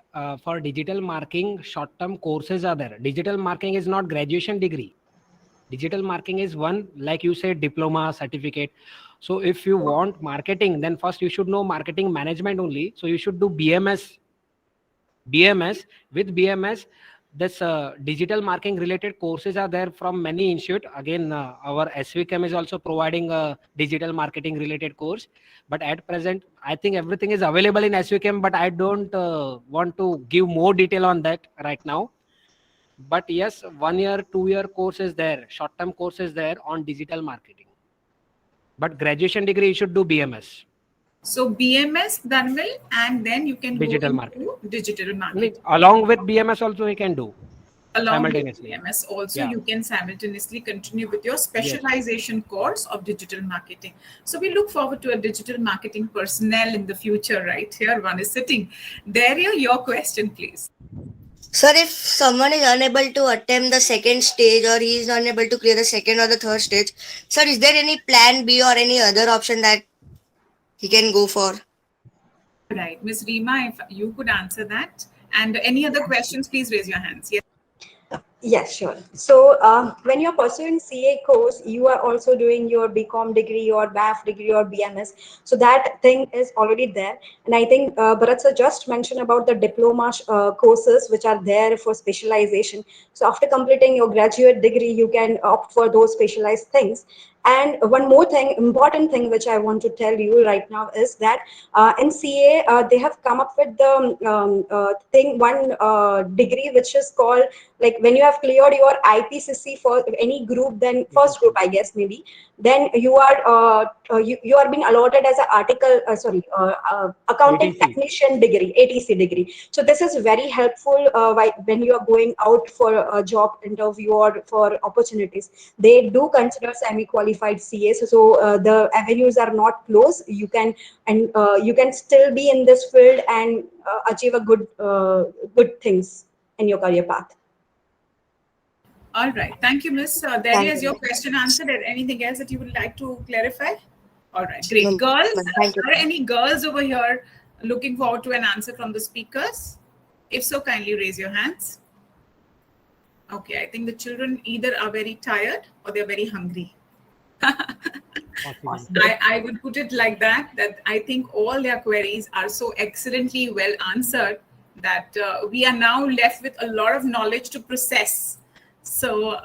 for digital marketing, short-term courses are there. Digital marketing is not graduation degree. Digital marketing is one, like you said, diploma, certificate. So if you want marketing, then first you should know marketing management only. So you should do BMS. With BMS, this digital marketing related courses are there from many institute. Again, our SVChem is also providing a digital marketing related course. But at present, I think everything is available in SVChem, but I don't want to give more detail on that right now. But yes, 1 year, 2 year course is there, short-term course is there on digital marketing. But graduation degree, you should do BMS. So BMS, Dharmil, and then you can Digital go marketing. into digital marketing. Along with BMS also you can do. Along with simultaneously. BMS also, Yeah. you can simultaneously continue with your specialization course of digital marketing. So we look forward to a digital marketing personnel in the future. Right here, one is sitting. Dario, your question, please. Sir, if someone is unable to attempt the second stage or he is unable to clear the second or the third stage, sir, is there any plan B or any other option that he can go for? Right, Ms. Reema, if you could answer that. And any other questions, please raise your hands. Yes. Yes, sure. So when you're pursuing CA course, you are also doing your BCom degree or BAF degree or BMS. So that thing is already there. And I think Bharat sir just mentioned about the diploma courses which are there for specialization. So after completing your graduate degree, you can opt for those specialized things. And one more thing, important thing, which I want to tell you right now is that in CA, they have come up with the degree which is called, like when you have cleared your IPCC for any group, then first group, I guess, maybe, then you are you are being allotted as an accounting ATC. technician degree, ATC degree. So this is very helpful when you are going out for a job interview or for opportunities. They do consider semi-qualified CAs, so the avenues are not closed. You can still be in this field and achieve a good things in your career path. All right. Thank you, Ms. There Thank is you. your question answered. Anything else that you would like to clarify? All right. Great. No, Girls, thank you. are there any girls over here looking forward to an answer from the speakers? If so, kindly raise your hands. Okay, I think the children either are very tired or they're very hungry. I would put it like that I think all their queries are so excellently well answered that we are now left with a lot of knowledge to process. So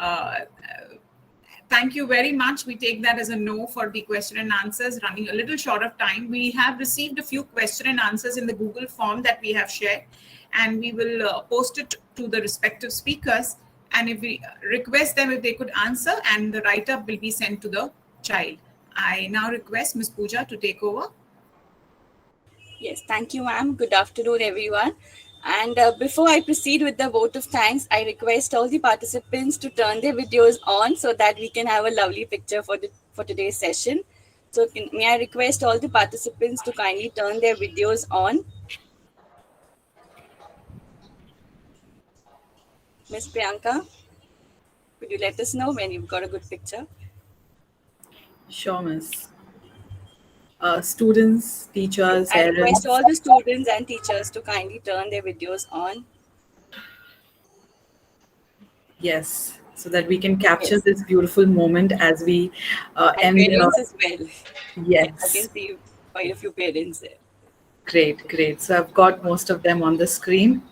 thank you very much. We take that as a no for the question and answers, running a little short of time. We have received a few question and answers in the Google form that we have shared, and we will post it to the respective speakers. And if we request them if they could answer, and the write-up will be sent to the child. I now request Ms. Pooja to take over. Yes, thank you, ma'am. Good afternoon, everyone. And before I proceed with the vote of thanks, I request all the participants to turn their videos on so that we can have a lovely picture for today's session. So may I request all the participants to kindly turn their videos on. Ms. Priyanka, could you let us know when you've got a good picture? Sure, miss. Students, teachers, I request parents. all the students and teachers to kindly turn their videos on. Yes, so that we can capture Yes. this beautiful moment as we And end. parents as well. Yes. I can see quite a few parents there. Great, great. So I've got most of them on the screen.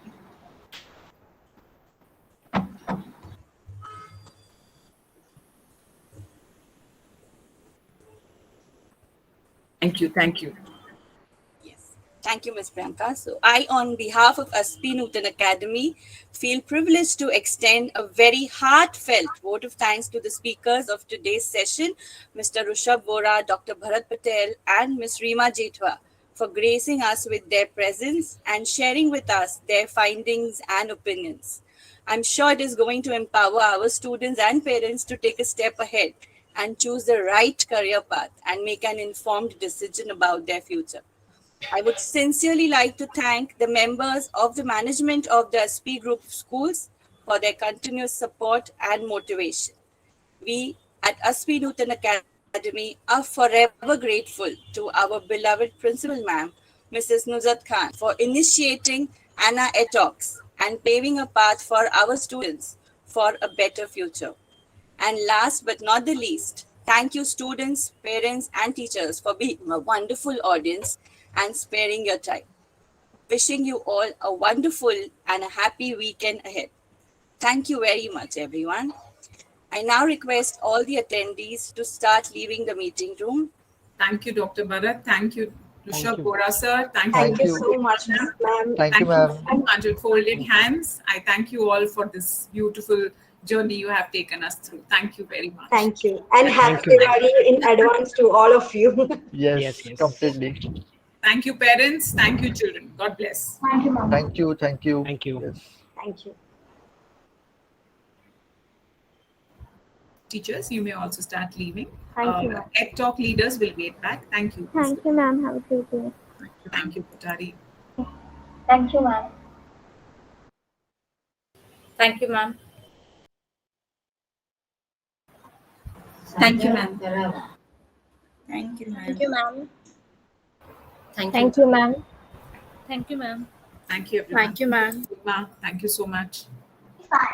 Thank you, thank you. Yes. Thank you, Ms. Priyanka. So I, on behalf of Aspi Nutan Academy, feel privileged to extend a very heartfelt vote of thanks to the speakers of today's session, Mr. Rushabh Vora, Dr. Bharat Patel, and Ms. Reema Jethwa, for gracing us with their presence and sharing with us their findings and opinions. I'm sure it is going to empower our students and parents to take a step ahead and choose the right career path and make an informed decision about their future. I would sincerely like to thank the members of the management of the SP Group of Schools for their continuous support and motivation. We at SP Nutan Academy are forever grateful to our beloved principal ma'am, Mrs. Nuzhat Khan, for initiating Anna Talks and paving a path for our students for a better future. And last but not the least, thank you students, parents, and teachers for being a wonderful audience and sparing your time. Wishing you all a wonderful and a happy weekend ahead. Thank you very much, everyone. I now request all the attendees to start leaving the meeting room. Thank you, Dr. Bharat. Thank you, Rushabh you. Vora, sir. Thank you so much, ma'am. Thank you, ma'am. so much with folded hands. I thank you all for this beautiful journey you have taken us through. Thank you very much. Thank you. And Thank happy you. Diwali in advance to all of you. Yes, Yes. completely. Thank you, parents. Thank you, children. God bless. Thank you, ma'am. Thank you. Thank you. Thank you. Yes. Thank you. Teachers, you may also start leaving. Thank you, ma'am. Ed Talk leaders will wait back. Thank you. Thank you, ma'am. Have a great day. Thank you, Putari. Thank you, ma'am. Thank you, ma'am. Thank you, ma'am. Thank you, ma'am. Thank you, ma'am. Thank Thank you, ma'am. Thank you, ma'am. Thank you, everyone. Thank you, ma'am. Ma, thank you so much.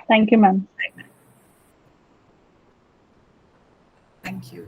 Thank you, ma'am. Thank you.